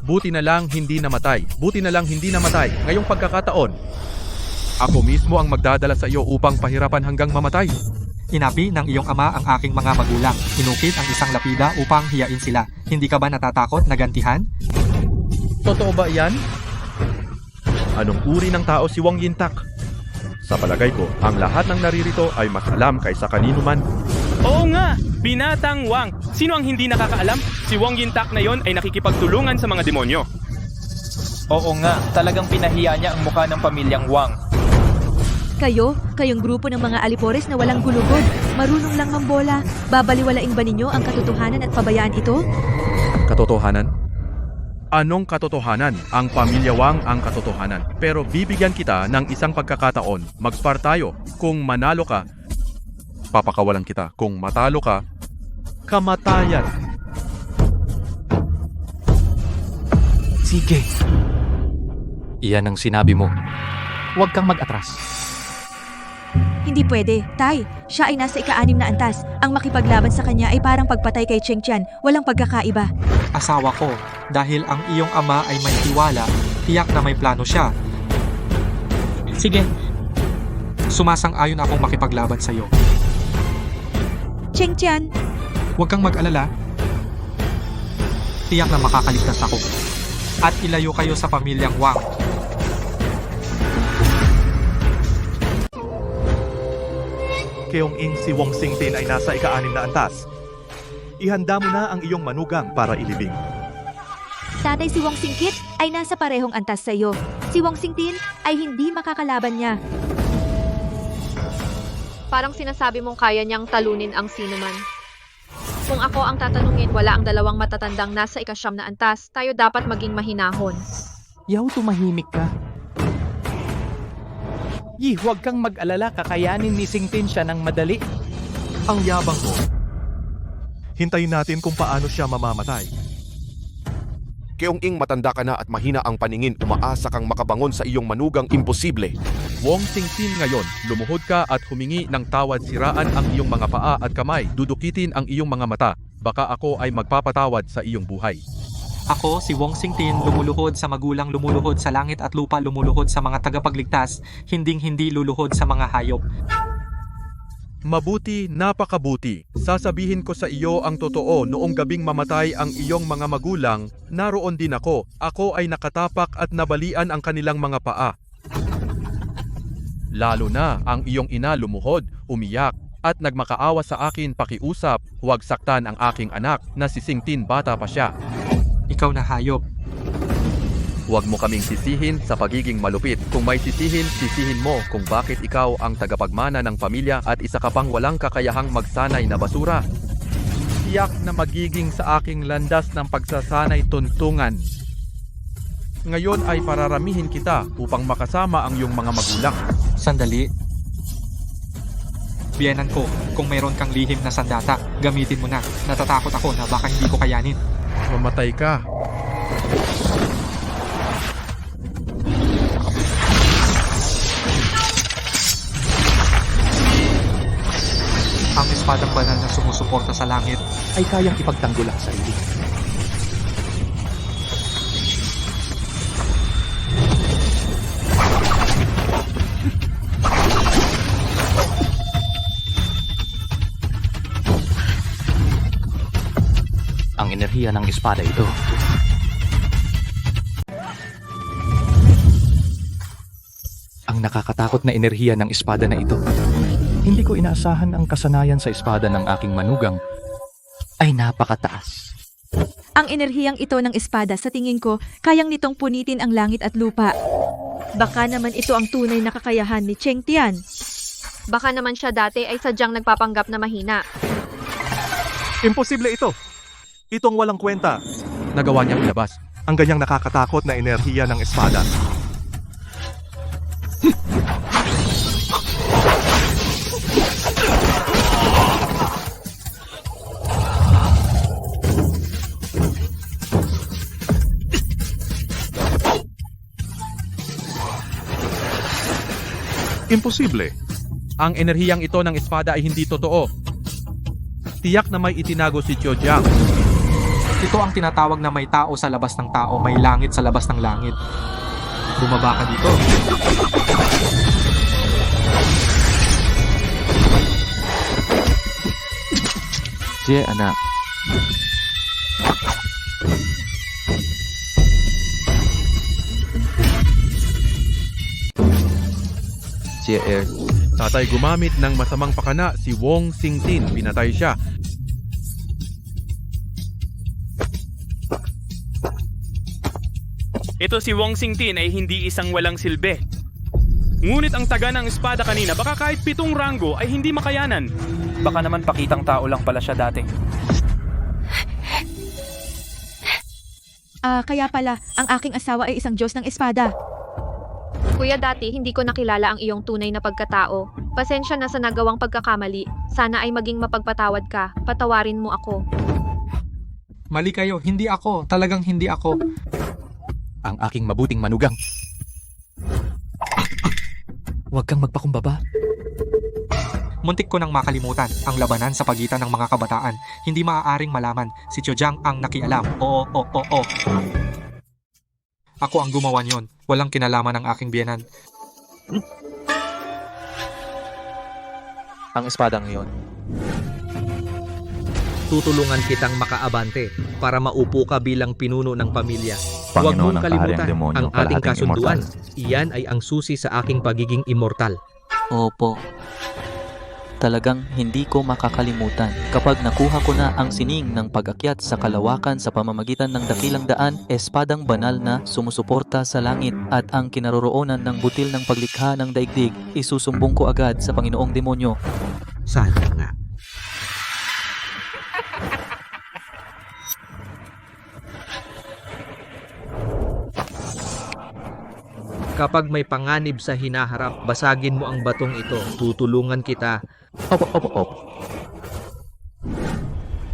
Buti na lang hindi namatay. Ngayong pagkakataon, ako mismo ang magdadala sa iyo upang pahirapan hanggang mamatay. Inapi ng iyong ama ang aking mga magulang. Inukit ang isang lapida upang hiyain sila. Hindi ka ba natatakot na gantihan? Totoo ba yan? Anong uri ng tao si Wong Yintak? Sa palagay ko, ang lahat ng naririto ay mas alam kaysa kanino man. Oo nga! Binatang Wang! Sino ang hindi nakakaalam? Si Wong Yintak na yon ay nakikipagtulungan sa mga demonyo. Oo nga, talagang pinahiya niya ang mukha ng pamilyang Wang. Kayong grupo ng mga alipores na walang gulugod, marunong lang mambola. Babaliwalain ba ninyo ang katotohanan at pabayaan ito? Katotohanan? Anong katotohanan? Ang pamilya Wang ang katotohanan. Pero bibigyan kita ng isang pagkakataon. Mag-spar tayo. Kung manalo ka, papakawalan kita. Kung matalo ka, kamatayan. Sige. Iyan ang sinabi mo. Huwag kang mag-atras. Hindi pwede. Tay, siya ay nasa ika-6 na antas. Ang makipaglaban sa kanya ay parang pagpatay kay Cheng Tian. Walang pagkakaiba. Asawa ko, dahil ang iyong ama ay may tiwala, tiyak na may plano siya. Sige. Sumasang-ayon akong makipaglaban sa iyo. Cheng Tian, Huwag kang mag-alala. Tiyak na makakaligtas ako. At ilayo kayo sa pamilyang Wang. Keong-ing si Wong Singtin ay nasa ika-6 na antas. Ihanda mo na ang iyong manugang para ilibing. tatay si Wong Singkit ay nasa parehong antas sa iyo. Si Wong Singtin ay hindi makakalaban niya. Parang sinasabi mong kaya niyang talunin ang sinuman. Kung ako ang tatanungin, wala ang dalawang matatandang nasa ika-9 na antas. Tayo dapat maging mahinahon. Yaw, tumahimik ka. Yi, huwag kang mag-alala, kakayanin ni Singtin siya ng madali. Ang yabang mo. Hintayin natin kung paano siya mamamatay. Keong-ing matanda ka na at mahina ang paningin, umaasa kang makabangon sa iyong manugang imposible. Wong Singtin ngayon, lumuhod ka at humingi ng tawad, siraan ang iyong mga paa at kamay, dudukitin ang iyong mga mata. Baka ako ay magpapatawad sa iyong buhay. Ako, si Wong Singtin, lumuluhod sa magulang, lumuluhod sa langit at lupa, lumuluhod sa mga tagapagligtas, hinding-hindi luluhod sa mga hayop. Mabuti, napakabuti. Sasabihin ko sa iyo ang totoo, noong gabing mamatay ang iyong mga magulang, naroon din ako. Ako ay nakatapak at nabalian ang kanilang mga paa. Lalo na ang iyong ina lumuhod, umiyak, at nagmakaawa sa akin pakiusap, huwag saktan ang aking anak na si Singtin, bata pa siya. Ikaw na hayop. Huwag mo kaming sisihin sa pagiging malupit. Kung may sisihin, sisihin mo kung bakit ikaw ang tagapagmana ng pamilya at isa ka pang walang kakayahang magsanay na basura. Tiyak na magiging sa aking landas ng pagsasanay tuntungan. Ngayon ay pararamihin kita upang makasama ang iyong mga magulang. Sandali. Biyenan ko, kung mayroon kang lihim na sandata, gamitin mo na. Natatakot ako na baka hindi ko kayanin. Mamatay ka. Ang espadang banal na sumusuporta sa langit ay kayang ipagtanggol ang sarili. Ang enerhiya ng espada ito. Ang nakakatakot na enerhiya ng espada na ito. Hindi ko inaasahan ang kasanayan sa espada ng aking manugang ay napakataas. Ang enerhiyang ito ng espada sa tingin ko, kayang nitong punitin ang langit at lupa. Baka naman ito ang tunay na kakayahan ni Cheng Tian. Baka naman siya dati ay sadyang nagpapanggap na mahina. Imposible ito. Itong walang kwenta. Nagawa niyang ilabas ang ganyang nakakatakot na enerhiya ng espada. Imposible. Ang enerhiyang ito ng espada ay hindi totoo. Tiyak na may itinago si Qiu Jiang. Ito ang tinatawag na may tao sa labas ng tao, may langit sa labas ng langit. Bumaba ka dito. Jie, anak. Jie, air. Tatay gumamit ng masamang pakana si Wong Singtin. Pinatay siya. Ito si Wong Singtin ay hindi isang walang silbi. Ngunit ang taga ng espada kanina baka kahit 7 ranggo ay hindi makayanan. Baka naman pakitang tao lang pala siya dati. Kaya pala, ang aking asawa ay isang Diyos ng espada. Kuya, dati hindi ko nakilala ang iyong tunay na pagkatao. Pasensya na sa nagawang pagkakamali. Sana ay maging mapagpatawad ka. Patawarin mo ako. Mali kayo, hindi ako. Talagang hindi ako. Ang aking mabuting manugang. Huwag kang magpakumbaba. Muntik ko nang makalimutan ang labanan sa pagitan ng mga kabataan. Hindi maaaring malaman si Qiu Jiang ang nakialam. Oo. Ako ang gumawa niyon. Walang kinalaman ang aking biyenan. Ang espada ngayon. Tutulungan kitang makaabante para maupo ka bilang pinuno ng pamilya. Huwag Panginoon mong ng kalimutan kahariang demonyo, ang ating kalahating kasunduan. immortal. Iyan ay ang susi sa aking pagiging immortal. Opo. Talagang hindi ko makakalimutan kapag nakuha ko na ang sining ng pag-akyat sa kalawakan sa pamamagitan ng dakilang daan, espadang banal na sumusuporta sa langit at ang kinaroroonan ng butil ng paglikha ng daigdig, isusumbong ko agad sa Panginoong Demonyo. Sana nga. Kapag may panganib sa hinaharap, basagin mo ang batong ito. Tutulungan kita. Opo.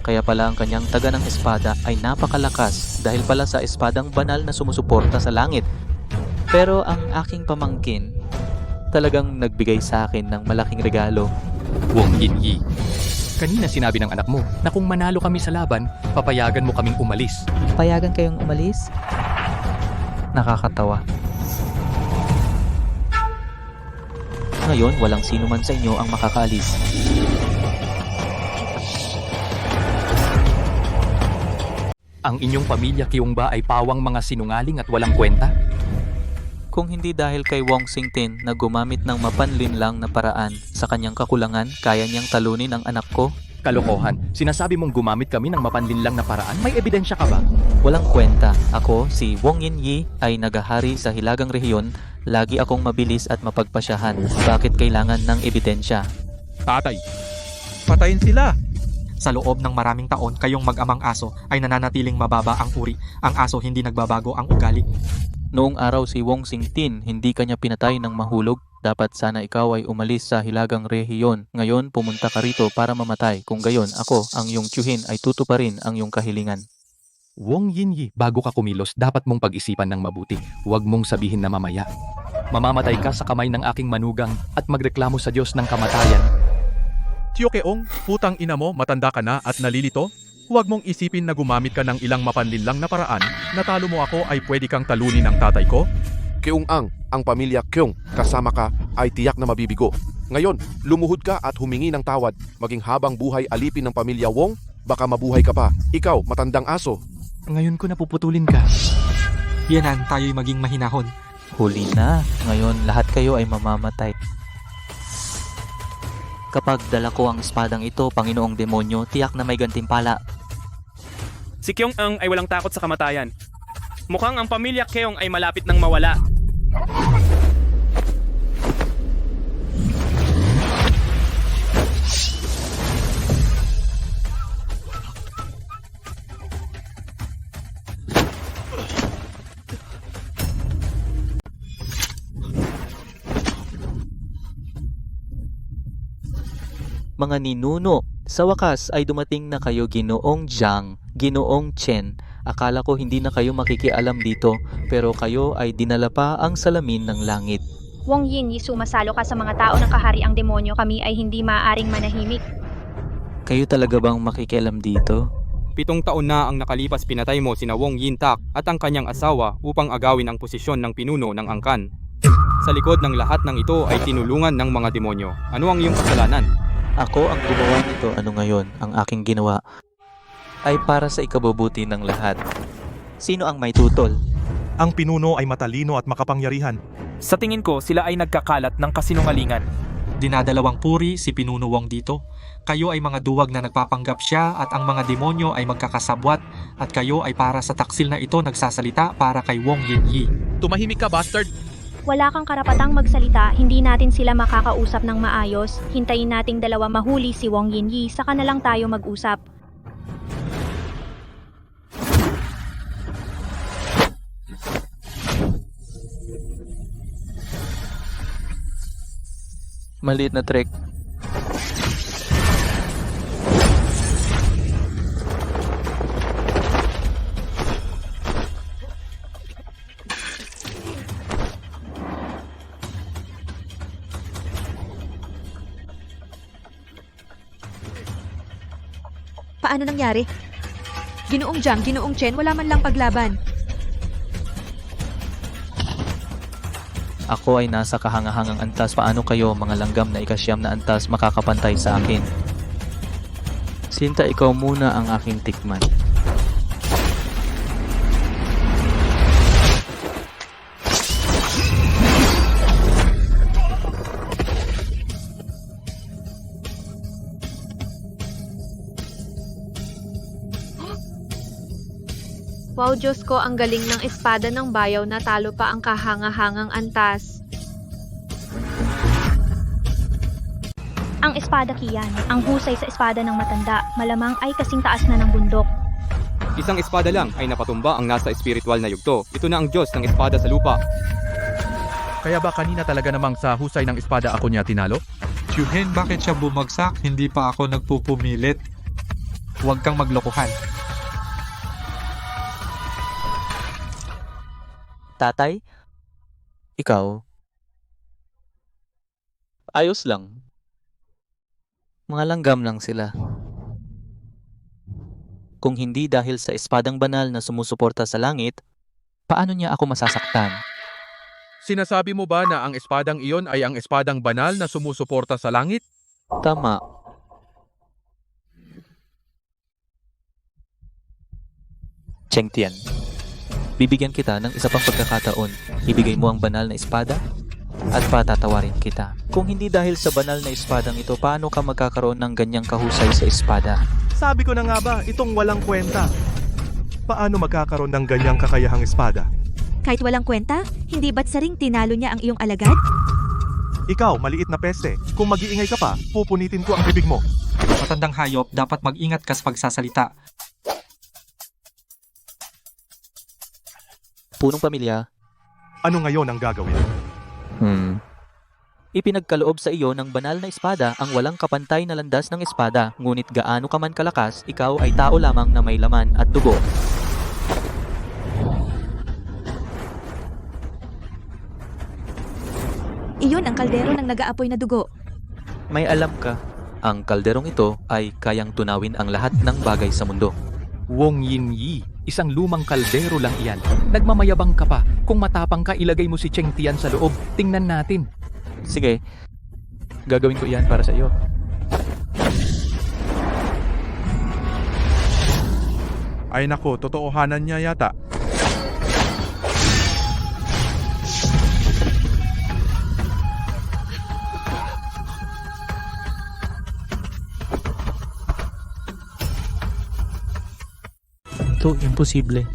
Kaya pala ang kanyang taga ng espada ay napakalakas dahil pala sa espadang banal na sumusuporta sa langit. Pero ang aking pamangkin talagang nagbigay sa akin ng malaking regalo. Wong Yinyi. Kanina sinabi ng anak mo na kung manalo kami sa laban, papayagan mo kaming umalis. Payagan kayong umalis? Nakakatawa. Ngayon, walang sino man sa inyo ang makakaalis. Ang inyong pamilya Kyungba ay pawang mga sinungaling at walang kwenta? Kung hindi dahil kay Wong Singtin na gumamit ng mapanlinlang na paraan sa kanyang kakulangan, kaya niyang talunin ang anak ko? Kalokohan. Sinasabi mong gumamit kami ng mapanlinlang na paraan? May ebidensya ka ba? Walang kwenta. Ako, si Wong Yinyi, ay nagahari sa Hilagang Rehiyon. Lagi akong mabilis at mapagpasyahan. Bakit kailangan ng ebidensya? Tatay, patayin sila. Sa loob ng maraming taon, kayong mag-amang aso ay nananatiling mababa ang uri. Ang aso hindi nagbabago ang ugali. Noong araw si Wong Singtin, hindi kanya pinatay ng mahulog. Dapat sana ikaw ay umalis sa Hilagang Rehiyon. Ngayon, pumunta ka rito para mamatay. Kung gayon, ako, ang iyong tiyuhin ay tutuparin ang iyong kahilingan. Wong Yinyi, bago ka kumilos, dapat mong pag-isipan ng mabuti. Huwag mong sabihin na mamaya. Mamamatay ka sa kamay ng aking manugang at magreklamo sa Diyos ng kamatayan. Tio Keong, putang ina mo, matanda ka na at nalilito? Huwag mong isipin na gumamit ka ng ilang mapanlinlang na paraan. Natalo mo ako ay pwede kang talunin ng tatay ko? Keong ang pamilya Keong, kasama ka ay tiyak na mabibigo. Ngayon, lumuhod ka at humingi ng tawad. Maging habang buhay alipin ng pamilya Wong, baka mabuhay ka pa. Ikaw, matandang aso. Ngayon ko napuputulin ka. Yanan, tayo'y maging mahinahon. Huli na. Ngayon, lahat kayo ay mamamatay. Kapag dala ko ang espadang ito, Panginoong Demonyo, tiyak na may gantimpala. Si Kyung-ang ay walang takot sa kamatayan. Mukhang ang pamilya Keong ay malapit nang mawala. Mga ninuno, sa wakas ay dumating na kayo Ginoong Jiang, Ginoong Chen. Akala ko hindi na kayo makikialam dito, pero kayo ay dinala pa ang salamin ng langit. Wong Yinyi, sumasalo ka sa mga tao ng kahariang demonyo. Kami ay hindi maaaring manahimik. Kayo talaga bang makikialam dito? 7 taon na ang nakalipas pinatay mo sina Wong Yintak at ang kanyang asawa upang agawin ang posisyon ng pinuno ng angkan. Sa likod ng lahat ng ito ay tinulungan ng mga demonyo. Ano ang iyong kasalanan? Ako ang gumawa nito. Ano ngayon? Ang aking ginawa ay para sa ikabubuti ng lahat. Sino ang may tutol? Ang pinuno ay matalino at makapangyarihan. Sa tingin ko, sila ay nagkakalat ng kasinungalingan. Dinadalawang puri si Pinuno Wong dito. Kayo ay mga duwag na nagpapanggap siya at ang mga demonyo ay magkakasabwat at kayo ay para sa taksil na ito nagsasalita para kay Wong Yinyi. Tumahimik ka, bastard! Wala kang karapatang magsalita, hindi natin sila makakausap ng maayos. Hintayin nating dalawa mahuli si Wong Yinyi, saka na lang tayo mag-usap. Maliit na trick. Paano nangyari? Ginoong Jiang, Ginoong Chen, wala man lang paglaban. Ako ay nasa kahangahangang antas. Paano kayo, mga langgam na ikasyam na antas, makakapantay sa akin? Sinta, ikaw muna ang aking tikman. Wow, Diyos ko, ang galing ng espada ng bayaw, natalo pa ang kahangahangang antas. Ang espada Kian, ang husay sa espada ng matanda, malamang ay kasing taas na ng bundok. Isang espada lang ay napatumba ang nasa espiritual na yugto. Ito na ang Diyos ng espada sa lupa. Kaya ba kanina talaga namang sa husay ng espada ako niya tinalo? Tiyuhin, bakit siya bumagsak? Hindi pa ako nagpupumilit. Huwag kang maglokohan. Tatay? Ikaw? Ayos lang. Mga langgam lang sila. Kung hindi dahil sa espadang banal na sumusuporta sa langit, paano niya ako masasaktan? Sinasabi mo ba na ang espadang iyon ay ang espadang banal na sumusuporta sa langit? Tama. Cheng Tian. Bibigyan kita ng isa pang pagkakataon. Ibigay mo ang banal na espada at patatawarin kita. Kung hindi dahil sa banal na espadang ito, paano ka magkakaroon ng ganyang kahusay sa espada? Sabi ko na nga ba, itong walang kwenta. Paano magkakaroon ng ganyang kakayahang espada? Kahit walang kwenta, hindi ba't saring tinalo niya ang iyong alagad? Ikaw, maliit na peste. Kung mag-iingay ka pa, pupunitin ko ang bibig mo. Matandang hayop, dapat mag-ingat ka sa pagsasalita. Punong pamilya. Ano ngayon ang gagawin? Ipinagkaloob sa iyo ng banal na espada ang walang kapantay na landas ng espada, ngunit gaano ka man kalakas, ikaw ay tao lamang na may laman at dugo. Iyon ang kaldero ng nag-aapoy na dugo. May alam ka, ang kalderong ito ay kayang tunawin ang lahat ng bagay sa mundo. Wong Yinyi, isang lumang kaldero lang iyan. Nagmamayabang ka pa. Kung matapang ka, ilagay mo si Cheng Tian sa loob. Tingnan natin. Sige, gagawin ko iyan para sa iyo. Ay nako, totoohanan niya yata. Ito, imposible.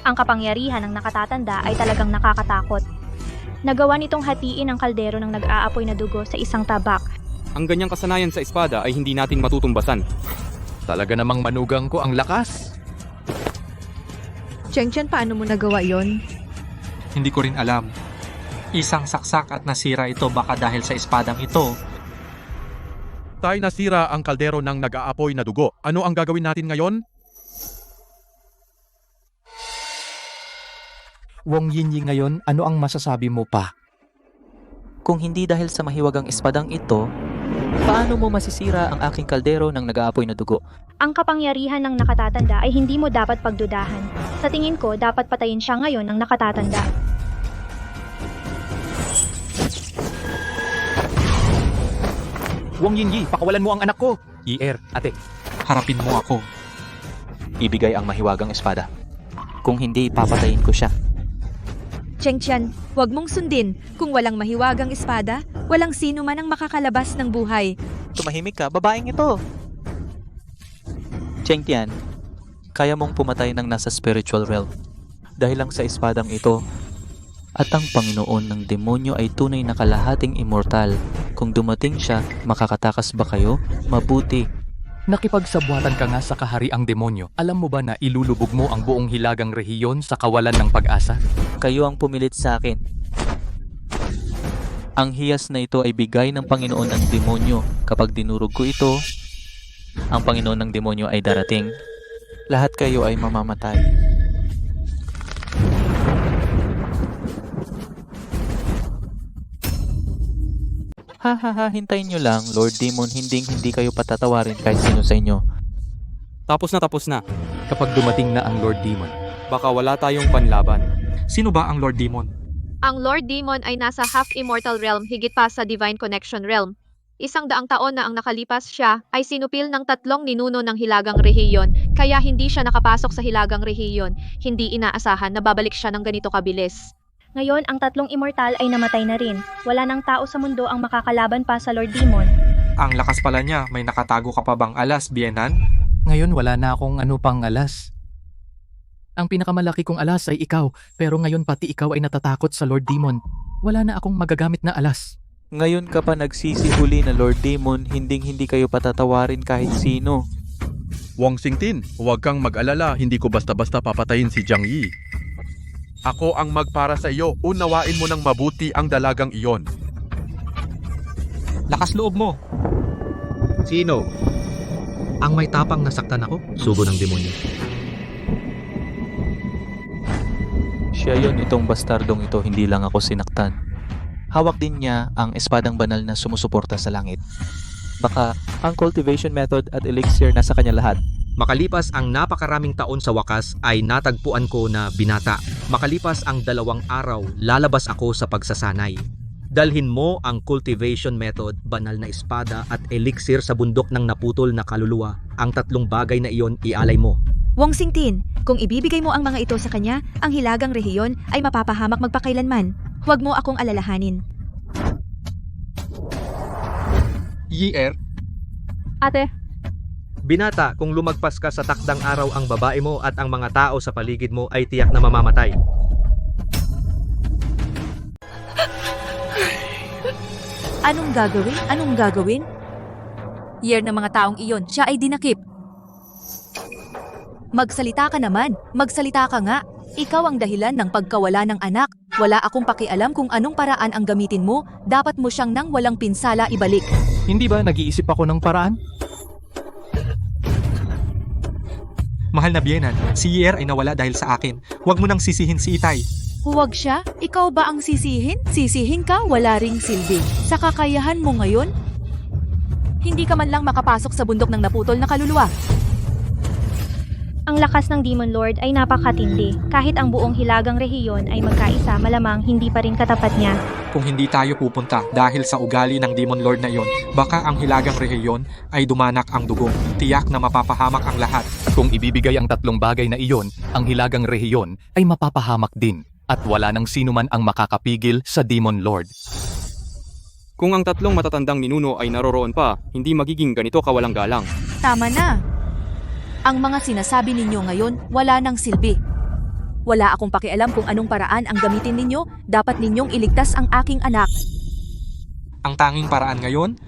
Ang kapangyarihan ng nakatatanda ay talagang nakakatakot. Nagawa nitong hatiin ang kaldero ng nag-aapoy na dugo sa isang tabak. Ang ganyang kasanayan sa espada ay hindi natin matutumbasan. Talaga namang manugang ko ang lakas. Cheng Tian, paano mo nagawa yon? Hindi ko rin alam. Isang saksak at nasira ito baka dahil sa espadang ito. Tay, nasira ang kaldero ng nag-aapoy na dugo. Ano ang gagawin natin ngayon? Wong Yinyi ngayon, ano ang masasabi mo pa? Kung hindi dahil sa mahiwagang espadang ito, paano mo masisira ang aking kaldero ng nag-aapoy na dugo? Ang kapangyarihan ng nakatatanda ay hindi mo dapat pagdudahan. Sa tingin ko, dapat patayin siya ngayon ng nakatatanda. Wong Yinyi, pakawalan mo ang anak ko! Ate. Harapin mo ako. Ibigay ang mahiwagang espada. Kung hindi, papatayin ko siya. Cheng Tian, huwag mong sundin. Kung walang mahiwagang espada, walang sino man ang makakalabas ng buhay. Tumahimik ka, babaeng ito! Cheng Tian, kaya mong pumatay ng nasa spiritual realm. Dahil lang sa espadang ito, at ang Panginoon ng demonyo ay tunay na kalahating immortal. Kung dumating siya, makakatakas ba kayo? Mabuti. Nakipagsabwatan ka nga sa kahariang demonyo. Alam mo ba na ilulubog mo ang buong hilagang rehiyon sa kawalan ng pag-asa? Kayo ang pumilit sa akin. Ang hiyas na ito ay bigay ng Panginoon ng demonyo. Kapag dinurog ko ito, ang Panginoon ng demonyo ay darating. Lahat kayo ay mamamatay. Hintayin nyo lang, Lord Demon, hindi kayo patatawarin kahit sino sa inyo. Tapos na. Kapag dumating na ang Lord Demon, Baka wala tayong panlaban. Sino ba ang Lord Demon? Ang Lord Demon ay nasa half-immortal realm higit pa sa Divine Connection realm. 100 taon na ang nakalipas, siya ay sinupil ng 3 ninuno ng Hilagang Rehiyon, kaya hindi siya nakapasok sa Hilagang Rehiyon. Hindi inaasahan na babalik siya ng ganito kabilis. Ngayon, ang 3 immortal ay namatay na rin. Wala nang tao sa mundo ang makakalaban pa sa Lord Demon. Ang lakas pala niya, may nakatago ka pa bang alas, Bienan? ngayon wala na akong ano pang alas. Ang pinakamalaki kong alas ay ikaw, pero ngayon pati ikaw ay natatakot sa Lord Demon. Wala na akong magagamit na alas. Ngayon ka pa nagsisihuli na Lord Demon, hindi kayo patatawarin kahit sino. Wong Xingtin, huwag kang mag-alala, hindi ko basta-basta papatayin si Jiang Yi. Ako ang magpara sa iyo, unawain mo ng mabuti ang dalagang iyon. Lakas loob mo. Sino? Ang may tapang nasaktan ako? Sugo ng demonyo. Siya yon, itong bastardong ito, hindi lang ako sinaktan. Hawak din niya ang espadang banal na sumusuporta sa langit. Baka ang cultivation method at elixir nasa kanya lahat. Makalipas ang napakaraming taon sa wakas ay natagpuan ko na binata. Makalipas ang 2 araw, lalabas ako sa pagsasanay. Dalhin mo ang cultivation method, banal na espada at elixir sa bundok ng naputol na kaluluwa. Ang 3 bagay na iyon ialay mo. Wong Xingtin, kung ibibigay mo ang mga ito sa kanya, ang hilagang rehiyon ay mapapahamak magpakailanman. Huwag mo akong alalahanin. Yi-er, Ate, Binata, kung lumagpas ka sa takdang araw ang babae mo at ang mga tao sa paligid mo ay tiyak na mamamatay. Anong gagawin? Anong gagawin? Year ng mga taong iyon, siya ay dinakip. Magsalita ka naman. Magsalita ka nga. Ikaw ang dahilan ng pagkawala ng anak. Wala akong pakialam kung anong paraan ang gamitin mo. Dapat mo siyang nang walang pinsala ibalik. Hindi ba nag-iisip ako ng paraan? mahal na biyenan, si Yi-er ay nawala dahil sa akin. Huwag mo nang sisihin si Itay. Huwag siya? Ikaw ba ang sisihin? Sisihin ka? Wala ring silbi. Sa kakayahan mo ngayon? Hindi ka man lang makapasok sa bundok ng naputol na kaluluwa. ang lakas ng Demon Lord ay napakatindi. Kahit ang buong hilagang rehiyon ay magkaisa, malamang hindi pa rin katapat niya. Kung hindi tayo pupunta dahil sa ugali ng Demon Lord na iyon, baka ang hilagang rehiyon ay dumanak ang dugo. Tiyak na mapapahamak ang lahat. Kung ibibigay ang tatlong bagay na iyon, ang hilagang rehiyon ay mapapahamak din. At wala nang sino man ang makakapigil sa Demon Lord. Kung ang tatlong matatandang ninuno ay naroroon pa, hindi magiging ganito kawalang galang. Tama na. Ang mga sinasabi ninyo ngayon, wala nang silbi. Wala akong pakialam kung anong paraan ang gamitin ninyo, dapat ninyong iligtas ang aking anak. Ang tanging paraan ngayon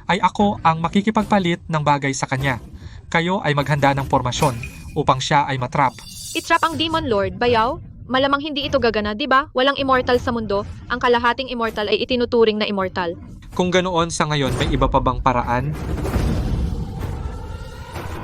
ay ako ang makikipagpalit ng bagay sa kanya. Kayo ay maghanda ng formasyon upang siya ay matrap. I-trap ang Demon Lord, bayaw? Malamang hindi ito gagana, di ba? Walang immortal sa mundo. Ang kalahating immortal ay itinuturing na immortal. Kung ganoon sa ngayon, may iba pa bang paraan?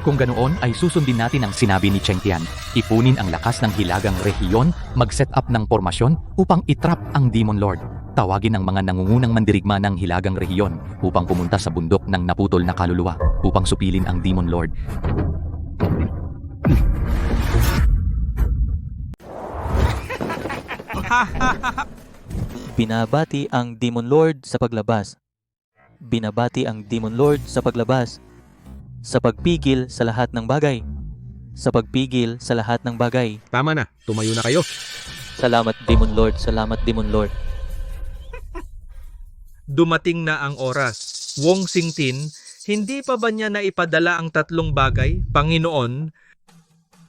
Kung ganoon ay susundin natin ang sinabi ni Cheng Tian. Ipunin ang lakas ng hilagang rehiyon, mag-set up ng formasyon upang itrap ang Demon Lord. Tawagin ang mga nangungunang mandirigma ng hilagang rehiyon upang pumunta sa bundok ng naputol na kaluluwa upang supilin ang Demon Lord. Binabati ang Demon Lord sa paglabas. Binabati ang Demon Lord sa paglabas. Sa pagpigil sa lahat ng bagay. Sa pagpigil sa lahat ng bagay. Tama na, tumayo na kayo. Salamat Demon Lord, salamat Demon Lord. Dumating na ang oras. Wong Xingtin, hindi pa ba niya naipadala ang tatlong bagay? Panginoon,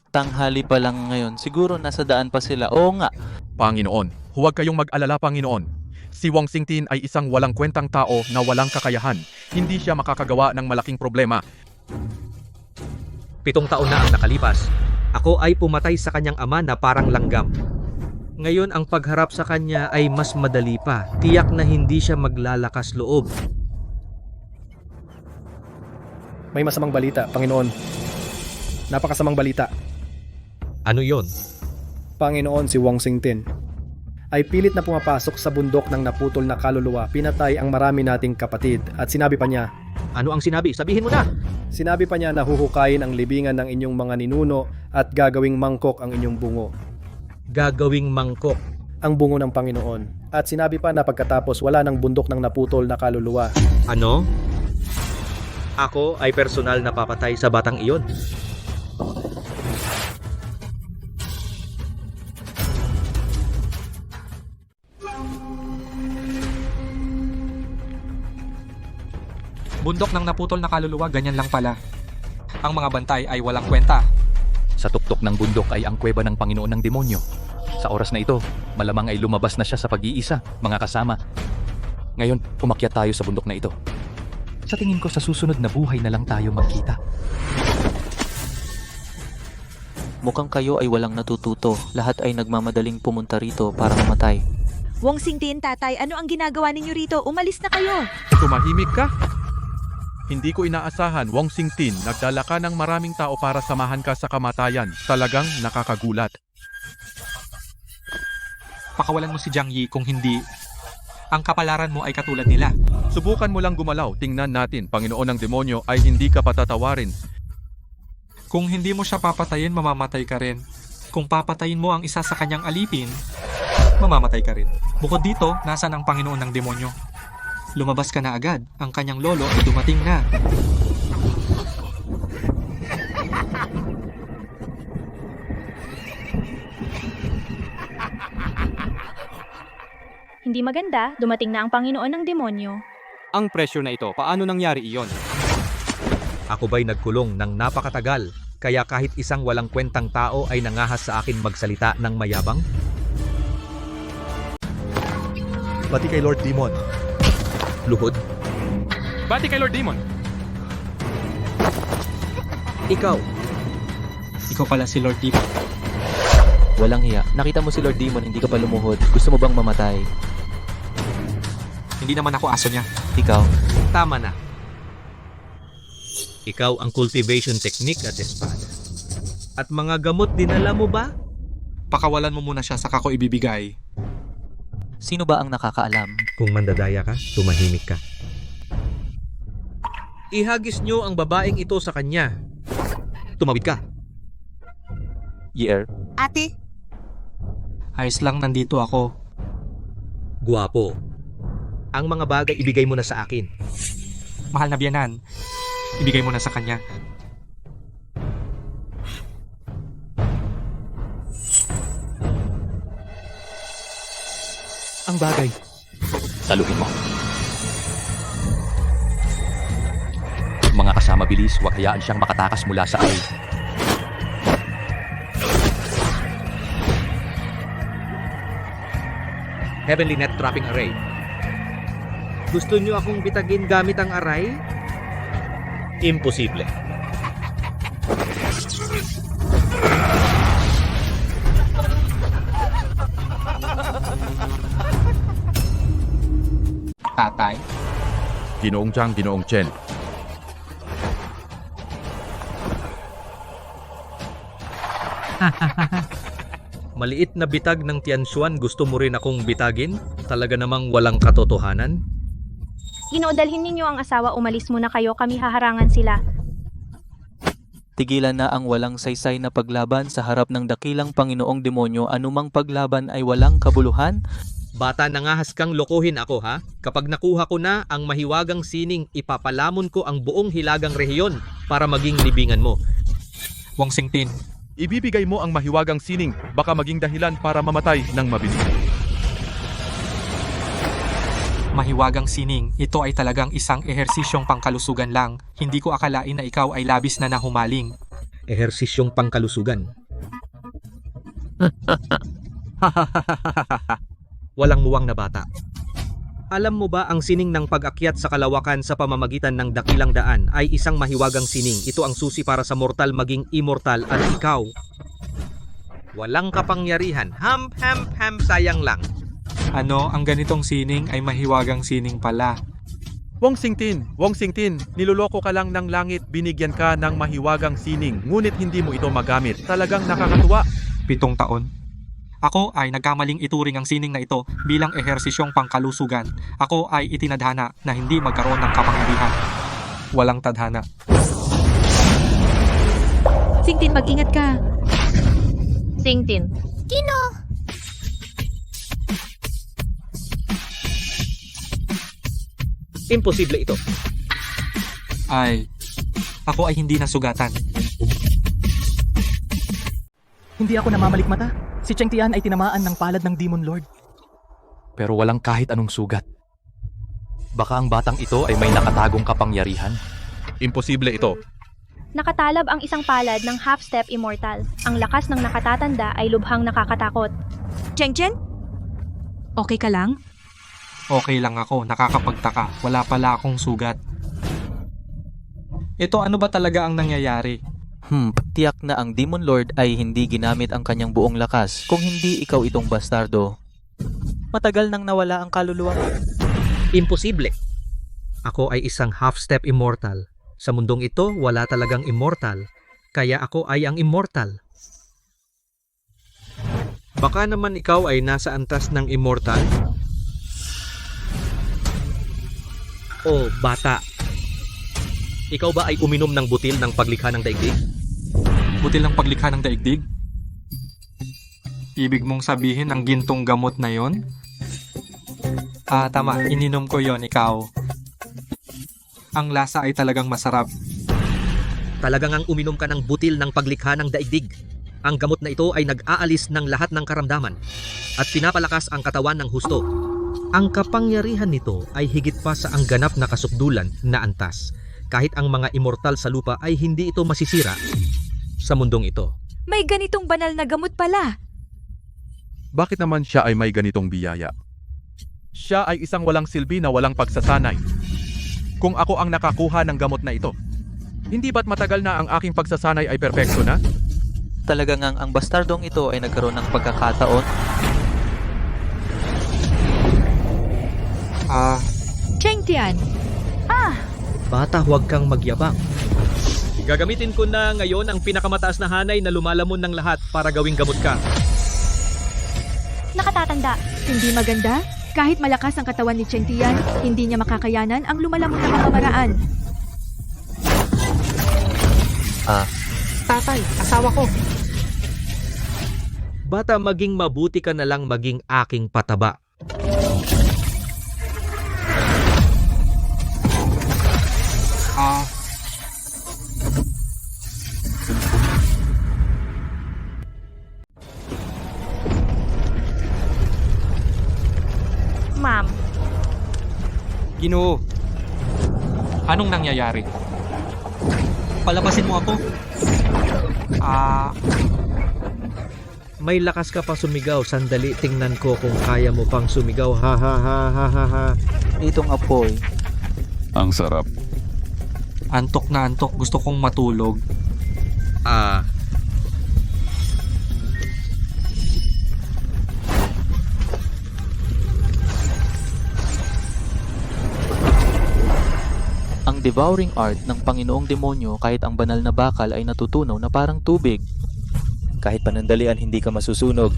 Tanghali pa lang ngayon, siguro nasa daan pa sila. Oo nga. Panginoon, huwag kayong mag-alala, Panginoon. Si Wong Xingtin ay isang walang kwentang tao na walang kakayahan. Hindi siya makakagawa ng malaking problema. 7 taon na ang nakalipas. Ako ay pumatay sa kanyang ama na parang langgam. Ngayon ang pagharap sa kanya ay mas madali pa. Tiyak na hindi siya maglalakas loob. May masamang balita, Panginoon. Napakasamang balita. Ano yon? Panginoon, si Wong Xingtin ay pilit na pumapasok sa bundok ng naputol na kaluluwa. Pinatay ang marami nating kapatid at sinabi pa niya, ano ang sinabi? Sabihin mo na! Sinabi pa niya na huhukayin ang libingan ng inyong mga ninuno at gagawing mangkok ang inyong bungo. Gagawing mangkok? Ang bungo ng Panginoon. At sinabi pa na pagkatapos wala ng bundok ng naputol na kaluluwa. Ano? Ako ay personal na papatay sa batang iyon. Bundok ng naputol na kaluluwa, ganyan lang pala. Ang mga bantay ay walang kwenta. Sa tuktok ng bundok ay ang kuweba ng Panginoon ng demonyo. Sa oras na ito, malamang ay lumabas na siya sa pag-iisa, mga kasama. Ngayon, umakyat tayo sa bundok na ito. Sa tingin ko sa susunod na buhay na lang tayo magkita. Mukhang kayo ay walang natututo. Lahat ay nagmamadaling pumunta rito para mamatay. Wong Xingtin, tatay, ano ang ginagawa ninyo rito? Umalis na kayo! Tumahimik ka? Hindi ko inaasahan, Wong Xingtin, nagdala ka ng maraming tao para samahan ka sa kamatayan. Talagang nakakagulat. Pakawalan mo si Jiang Yi, kung hindi, ang kapalaran mo ay katulad nila. Subukan mo lang gumalaw, tingnan natin, Panginoon ng demonyo ay hindi ka patatawarin. Kung hindi mo siya papatayin, mamamatay ka rin. Kung papatayin mo ang isa sa kanyang alipin, mamamatay ka rin. Bukod dito, nasan ang Panginoon ng demonyo? Lumabas ka na agad. Ang kanyang lolo ay dumating na. Hindi maganda, dumating na ang Panginoon ng demonyo. Ang pressure na ito, paano nangyari iyon? Ako ba'y nagkulong ng napakatagal, kaya kahit isang walang kwentang tao ay nangahas sa akin magsalita ng mayabang? Pati kay Lord Demon. Luhod? Bati kay Lord Demon. Ikaw. Ikaw pala si Lord Demon. Walang hiya. Nakita mo si Lord Demon, hindi ka pa lumuhod. Gusto mo bang mamatay? Hindi naman ako aso niya. Ikaw. Tama na. Ikaw ang cultivation technique at espada. At mga gamot dinala mo ba? Pakawalan mo muna siya saka ko ibibigay. Sino ba ang nakakaalam? Kung mandadaya ka, tumahimik ka. Ihagis nyo ang babaeng ito sa kanya. Tumawid ka. Year. Ate, Ayos lang, nandito ako. Guwapo. Ang mga bagay ibigay mo na sa akin. Mahal na biyanan. Ibigay mo na sa kanya. Ang bagay. Saluhin mo. Mga kasama bilis, huwag hayaan siyang makatakas mula sa ay. Heavenly Net Trapping Array. Gusto nyo akong bitagin gamit ang array? Imposible. Tatay. Ginoong Chang, Ginoong Chen. Maliit na bitag ng Tianshuan, gusto mo rin akong bitagin? Talaga namang walang katotohanan? Ginoo, dalhin ninyo ang asawa, umalis muna kayo, kami haharangan sila. Tigilan na ang walang saysay na paglaban sa harap ng dakilang Panginoong Demonyo. Anumang paglaban ay walang kabuluhan. Bata, nangahas kang lokohin ako ha? Kapag nakuha ko na ang mahiwagang sining, ipapalamon ko ang buong hilagang rehiyon para maging libingan mo. Wong Singtin. Ibibigay mo ang mahiwagang sining, baka maging dahilan para mamatay ng mabilis. Mahiwagang sining, ito ay talagang isang ehersisyong pangkalusugan lang. Hindi ko akalain na ikaw ay labis na nahumaling. Ehersisyong pangkalusugan. Walang muwang na bata. Alam mo ba ang sining ng pag-akyat sa kalawakan sa pamamagitan ng dakilang daan ay isang mahiwagang sining. Ito ang susi para sa mortal maging immortal at ikaw. Walang kapangyarihan. Ham, sayang lang. Ano, ang ganitong sining ay mahiwagang sining pala. Wong Singtin, niloloko ka lang ng langit, binigyan ka ng mahiwagang sining, ngunit hindi mo ito magamit. Talagang nakakatuwa. 7 taon. Ako ay nagkamaling ituring ang sining na ito bilang ehersisyong pangkalusugan. Ako ay itinadhana na hindi magkaroon ng kapangyarihan. Walang tadhana. Singtin, mag-ingat ka. Singtin. Kino? Imposible ito. Ako ay hindi nasugatan. Hindi ako namamalikmata. Si Cheng Tian ay tinamaan ng palad ng Demon Lord. Pero walang kahit anong sugat. Baka ang batang ito ay may nakatagong kapangyarihan. Imposible ito. Nakatalab ang isang palad ng half-step immortal. Ang lakas ng nakatatanda ay lubhang nakakatakot. Cheng Chen? Okay ka lang? Okay lang ako, nakakapagtaka. Wala pala akong sugat. Ito, ano ba talaga ang nangyayari? Tiyak na ang Demon Lord ay hindi ginamit ang kanyang buong lakas. Kung hindi ikaw itong bastardo, matagal nang nawala ang kaluluwa. Imposible. Ako ay isang half-step immortal. Sa mundong ito, wala talagang immortal. Kaya ako ay ang immortal. Baka naman ikaw ay nasa antas ng immortal? O bata, ikaw ba ay uminom ng butil ng paglikha ng daigdig? Butil ng paglikha ng daigdig? Ibig mong sabihin ang gintong gamot na yon? Tama, ininom ko yon, ikaw. Ang lasa ay talagang masarap. Talagang ang uminom ka ng butil ng paglikha ng daigdig. Ang gamot na ito ay nag-aalis ng lahat ng karamdaman at pinapalakas ang katawan ng husto. Ang kapangyarihan nito ay higit pa sa ang ganap na kasukdulan na antas. Kahit ang mga immortal sa lupa ay hindi ito masisira sa mundong ito. May ganitong banal na gamot pala. Bakit naman siya ay may ganitong biyaya? Siya ay isang walang silbi na walang pagsasanay. Kung ako ang nakakuha ng gamot na ito, hindi ba't matagal na ang aking pagsasanay ay perpekto na? Talaga ngang ang bastardong ito ay nagkaroon ng pagkakataon. Cheng Tian. Bata, huwag kang magyabang. Gagamitin ko na ngayon ang pinakamataas na hanay na lumalamon ng lahat para gawing gamot ka. Nakatatanda. Hindi maganda? Kahit malakas ang katawan ni Cheng Tian, hindi niya makakayanan ang lumalamon na pamamaraan. Tatay, asawa ko. Bata, maging mabuti ka na lang maging aking pataba. Ma'am, Ginoo, Anong nangyayari? Palabasin mo ako. May lakas ka pa sumigaw. Sandali, tingnan ko kung kaya mo pang sumigaw. Ha ha ha ha ha ha. Itong apoy. Ang sarap. Antok na antok. Gusto kong matulog. Ang devouring art ng Panginoong Demonyo kahit ang banal na bakal ay natutunaw na parang tubig. Kahit panandalian hindi ka masusunog.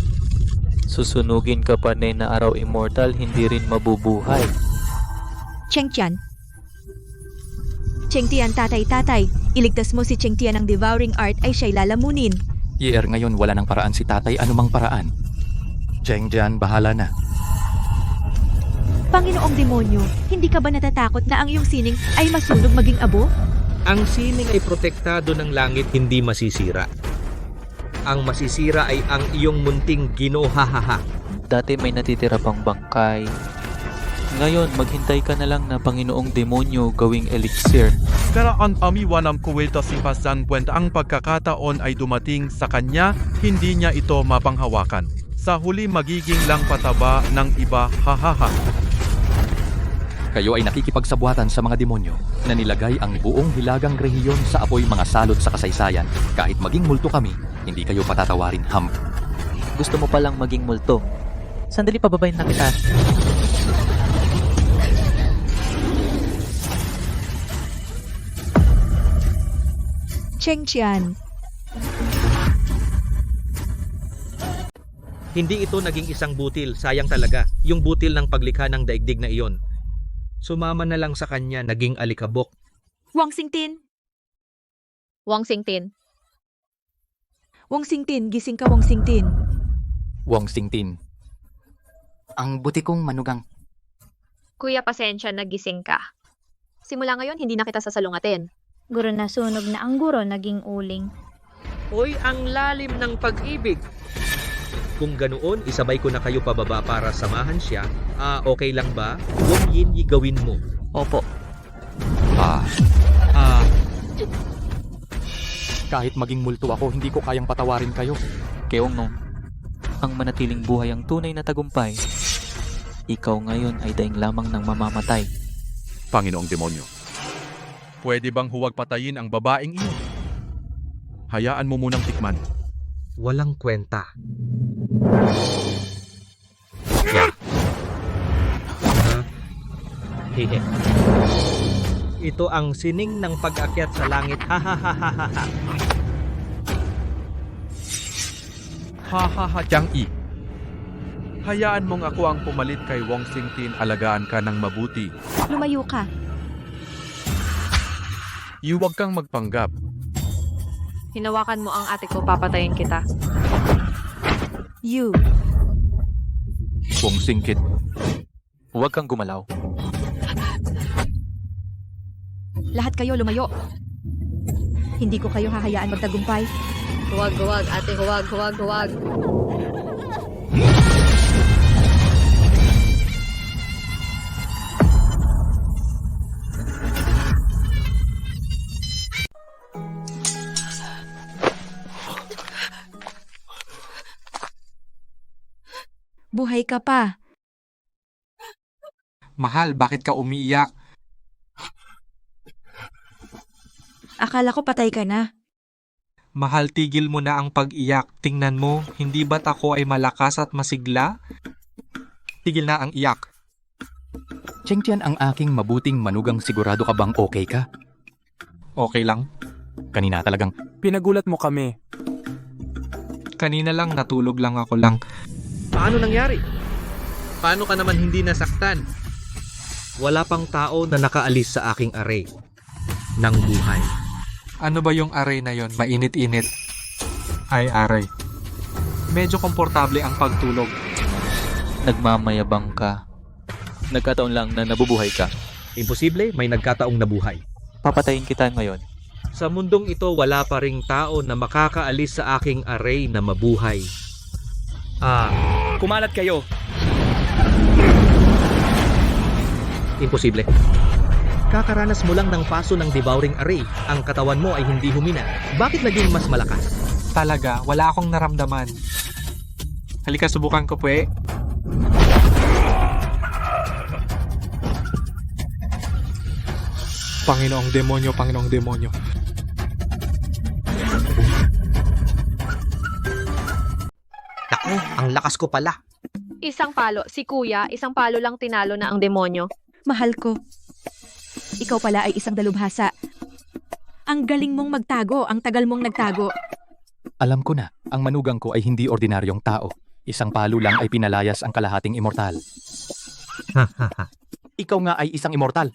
Susunugin ka pa na araw immortal, hindi rin mabubuhay. Cheng Tian. Cheng Tian, tatay. Iligtas mo si Cheng Tian ng devouring art ay siya'y lalamunin. Year, ngayon wala ng paraan si tatay, anumang paraan. Cheng Tian, bahala na. Panginoong Demonyo, hindi ka ba natatakot na ang iyong sining ay masunog maging abo? Ang sining ay protektado ng langit, hindi masisira. Ang masisira ay ang iyong munting ginohahaha. Dati may natitira pang bangkay. Ngayon, maghintay ka na lang na Panginoong Demonyo gawing elixir. Karaan amiwanam kuweta si Pasan Puent ang pagkakataon ay dumating sa kanya, hindi niya ito mapanghawakan. Sa huli magiging lang pataba ng iba, hahaha. Kayo ay nakikipagsabuatan sa mga demonyo na nilagay ang buong hilagang rehiyon sa apoy mga salot sa kasaysayan. Kahit maging multo kami, hindi kayo patatawarin, Gusto mo palang maging multo. Sandali, pababayin na kita. Cheng Tian. Hindi ito naging isang butil, sayang talaga. Yung butil ng paglikha ng daigdig na iyon. Sumama na lang sa kanya, naging alikabok. Wang Xingtin. Wang Xingtin. Wang Xingtin, gising ka, Wang Xingtin. Wang Xingtin. Ang buti kong manugang. Kuya, pasensya, nagising ka. Simula ngayon, hindi na kita sasalungatin. guro na sunog na ang guro naging uling. Hoy, ang lalim ng pag-ibig. Kung ganoon, isabay ko na kayo pababa para samahan siya. Okay lang ba? Wong Yin, gawin mo. Opo. Kahit maging multo ako, hindi ko kayang patawarin kayo. Keong no, ang manatiling buhay ang tunay na tagumpay. Ikaw ngayon ay daing lamang ng mamamatay. Panginoong Demonyo, pwede bang huwag patayin ang babaeng iyon? Hayaan mo munang tikman. Walang kwenta. Ito ang sining ng pag-akyat sa langit. Ha. Hahaha, Jiang Yi. Hayaan mong ako ang pumalit kay Wong Xingtin, alagaan ka ng mabuti. Lumayo ka. Huwag kang magpanggap. Hinawakan mo ang ate ko, papatayin kita. You. Wong Singkit. Huwag kang gumalaw. Lahat kayo lumayo. Hindi ko kayo hahayaan magtagumpay. Huwag, ate, huwag. buhay ka pa. Mahal, bakit ka umiiyak? Akala ko patay ka na. Mahal, tigil mo na ang pag-iyak. Tingnan mo, hindi ba't ako ay malakas at masigla? Tigil na ang iyak. Chengtian ang aking mabuting manugang, sigurado ka bang okay ka? Okay lang. Kanina talagang... Pinagulat mo kami. Kanina lang, natulog lang ako lang. Paano nangyari? Paano ka naman hindi nasaktan? Wala pang tao na nakaalis sa aking array ng buhay. Ano ba yung array na yon? Mainit-init. Ay, array. Medyo komportable ang pagtulog. Nagmamayabang ka. Nagkataon lang na nabubuhay ka. Imposible, may nagkataong nabuhay. Papatayin kita ngayon. Sa mundong ito, wala pa ring tao na makakaalis sa aking array na mabuhay. Kumalat kayo. Imposible. Kakaranas mo lang ng paso ng devouring array. Ang katawan mo ay hindi humina. Bakit naging mas malakas? Talaga, wala akong naramdaman. Halika, subukan ko pwe. Panginoong demonyo, Panginoong demonyo. Naku, ang lakas ko pala. Isang palo, si kuya, isang palo lang tinalo na ang demonyo. Mahal ko. Ikaw pala ay isang dalubhasa. Ang galing mong magtago, ang tagal mong nagtago. Alam ko na, ang manugang ko ay hindi ordinaryong tao. Isang palo lang ay pinalayas ang kalahating immortal. Ikaw nga ay isang immortal.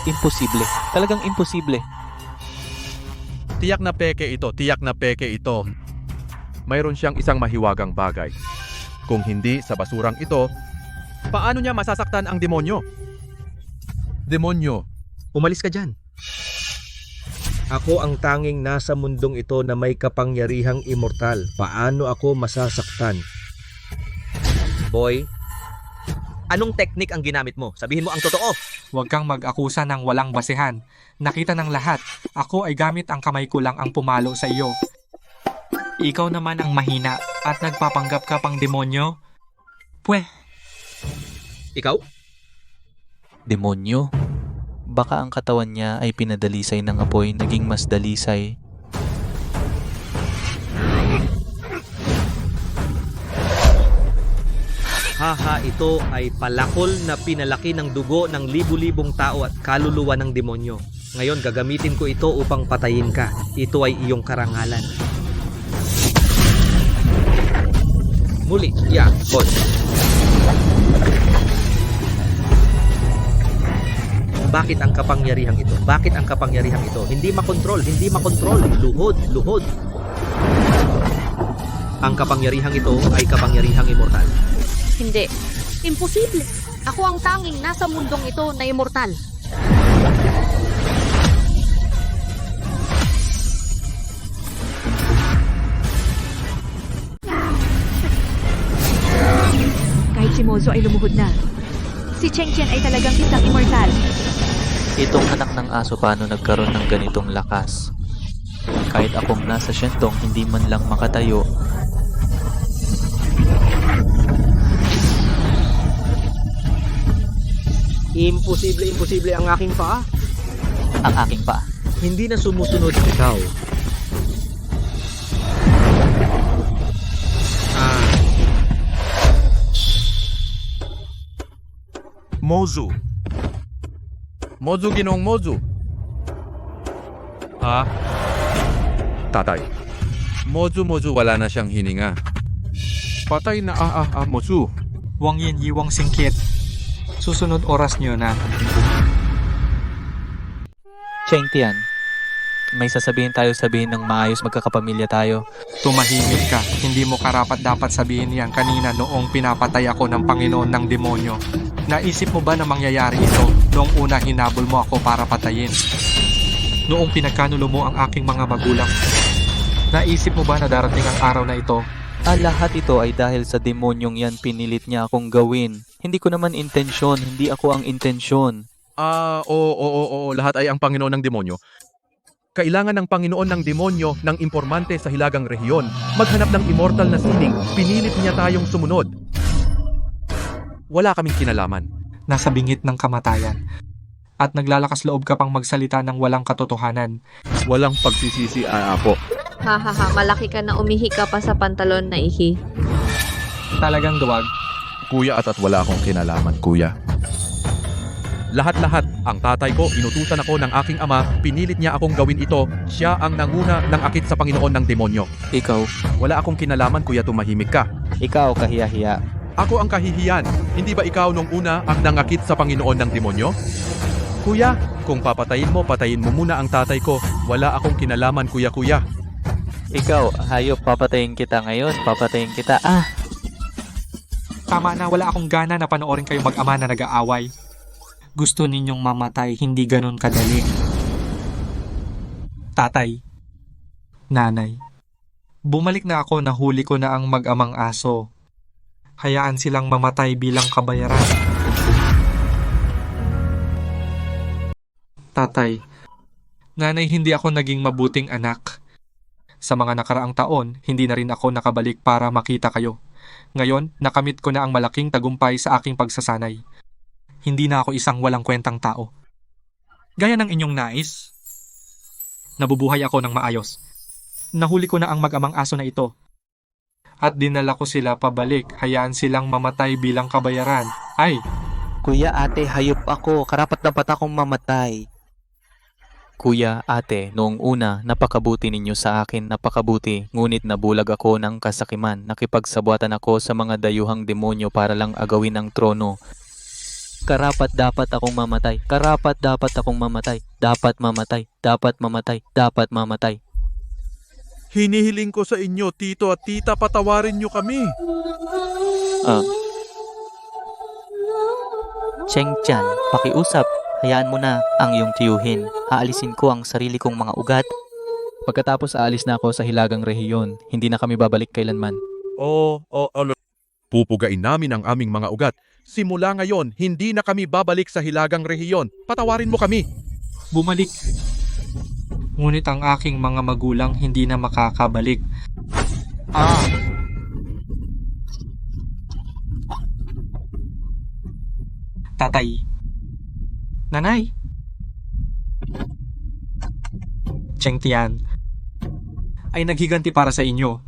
Imposible. Talagang imposible. Tiyak na peke ito. Mayroon siyang isang mahiwagang bagay. Kung hindi sa basurang ito, paano niya masasaktan ang demonyo? Demonyo. Umalis ka dyan. Ako ang tanging nasa mundong ito na may kapangyarihang immortal. Paano ako masasaktan? Boy, anong teknik ang ginamit mo? Sabihin mo ang totoo. Huwag kang mag-akusa ng walang basehan. Nakita ng lahat. Ako ay gamit ang kamay ko lang ang pumalo sa iyo. Ikaw naman ang mahina at nagpapanggap ka pang demonyo. Pweh. Ikaw? Demonyo? Baka ang katawan niya ay pinadalisay ng apoy, naging mas dalisay. Haha, ito ay palakol na pinalaki ng dugo ng libu-libong tao at kaluluwa ng demonyo. Ngayon gagamitin ko ito upang patayin ka. Ito ay iyong karangalan. Muli, boss. Bakit ang kapangyarihang ito? Bakit ang kapangyarihang ito? Hindi makontrol. Luhod. Ang kapangyarihang ito ay kapangyarihang immortal. Hindi. Imposible. Ako ang tanging nasa mundong ito na immortal. Kahit si Mozo ay lumuhod na. Si Chengtian ay talagang isang immortal. Itong anak ng aso paano nagkaroon ng ganitong lakas? Kahit akong nasa siyentong hindi man lang makatayo. Imposible ang aking paa. Ang aking paa. Hindi na sumusunod ikaw. Mozu Ginoong Mozu. Tatay. Mozu wala na siyang hininga. Patay na Mozu. Wang Yin Wang Singkit. Susunod oras nyo na. Chengtian, may sasabihin ng maayos, magkakapamilya tayo. Tumahimik ka. Hindi mo karapat dapat sabihin yan kanina noong pinapatay ako ng Panginoon ng demonyo. Naisip mo ba na mangyayari ito noong una hinabol mo ako para patayin? Noong pinagkanulo mo ang aking mga magulang? Naisip mo ba na darating ang araw na ito? Lahat ito ay dahil sa demonyong yan, pinilit niya akong gawin. Hindi ko naman intensyon, hindi ako ang intensyon. Oo, lahat ay ang Panginoon ng demonyo. Kailangan ng Panginoon ng demonyo ng impormante sa Hilagang Rehiyon. Maghanap ng immortal na sining, pinilit niya tayong sumunod. wala kaming kinalaman. Nasa bingit ng kamatayan. At naglalakas loob ka pang magsalita ng walang katotohanan. Walang pagsisisi, Apo. Hahaha, malaki ka na umihi ka pa sa pantalon na ihi. Talagang duwag. Kuya at wala akong kinalaman, kuya. Lahat-lahat, ang tatay ko, inutusan ako ng aking ama, pinilit niya akong gawin ito, siya ang nanguna ng akit sa Panginoon ng demonyo. Ikaw, Wala akong kinalaman, kuya, tumahimik ka. ikaw kahiya-hiya. Ako ang kahihiyan, hindi ba ikaw nung una ang nangakit sa Panginoon ng demonyo? Kuya, kung papatayin mo muna ang tatay ko. Wala akong kinalaman, kuya. Ikaw, hayop, papatayin kita ngayon, papatayin kita. Tama na, wala akong gana na panoorin kayo mag-ama na nag-aaway. Gusto ninyong mamatay, hindi ganun kadali. Tatay, nanay, bumalik na ako, nahuli ko na ang mag-amang aso. Hayaan silang mamatay bilang kabayaran. Tatay, nanay, hindi ako naging mabuting anak. Sa mga nakaraang taon, hindi na rin ako nakabalik para makita kayo. Ngayon, nakamit ko na ang malaking tagumpay sa aking pagsasanay. Hindi na ako isang walang kwentang tao. Gaya ng inyong nais, nabubuhay ako ng maayos. Nahuli ko na ang mag-amang aso na ito. At dinala ko sila pabalik, hayaan silang mamatay bilang kabayaran. Ay! Kuya, ate, hayop ako. Karapat-dapat akong mamatay. Kuya, ate, noong una, napakabuti ninyo sa akin, napakabuti. Ngunit nabulag ako ng kasakiman. Nakipagsabuatan ako sa mga dayuhang demonyo para lang agawin ang trono. Karapat dapat akong mamatay. Karapat dapat akong mamatay. Dapat mamatay. Dapat mamatay. Dapat mamatay. Hinihiling ko sa inyo, tito at tita, patawarin niyo kami. Cheng Chan, pakiusap. Hayaan mo na ang iyong tiyuhin. Aalisin ko ang sarili kong mga ugat. Pagkatapos aalis na ako sa hilagang rehiyon. Hindi na kami babalik kailanman. Pupugain namin ang aming mga ugat. Simula ngayon, hindi na kami babalik sa hilagang rehiyon. Patawarin mo kami. Bumalik. Ngunit ang aking mga magulang hindi na makakabalik. Tatay. Nanay. Cheng Tian ay naghiganti para sa inyo.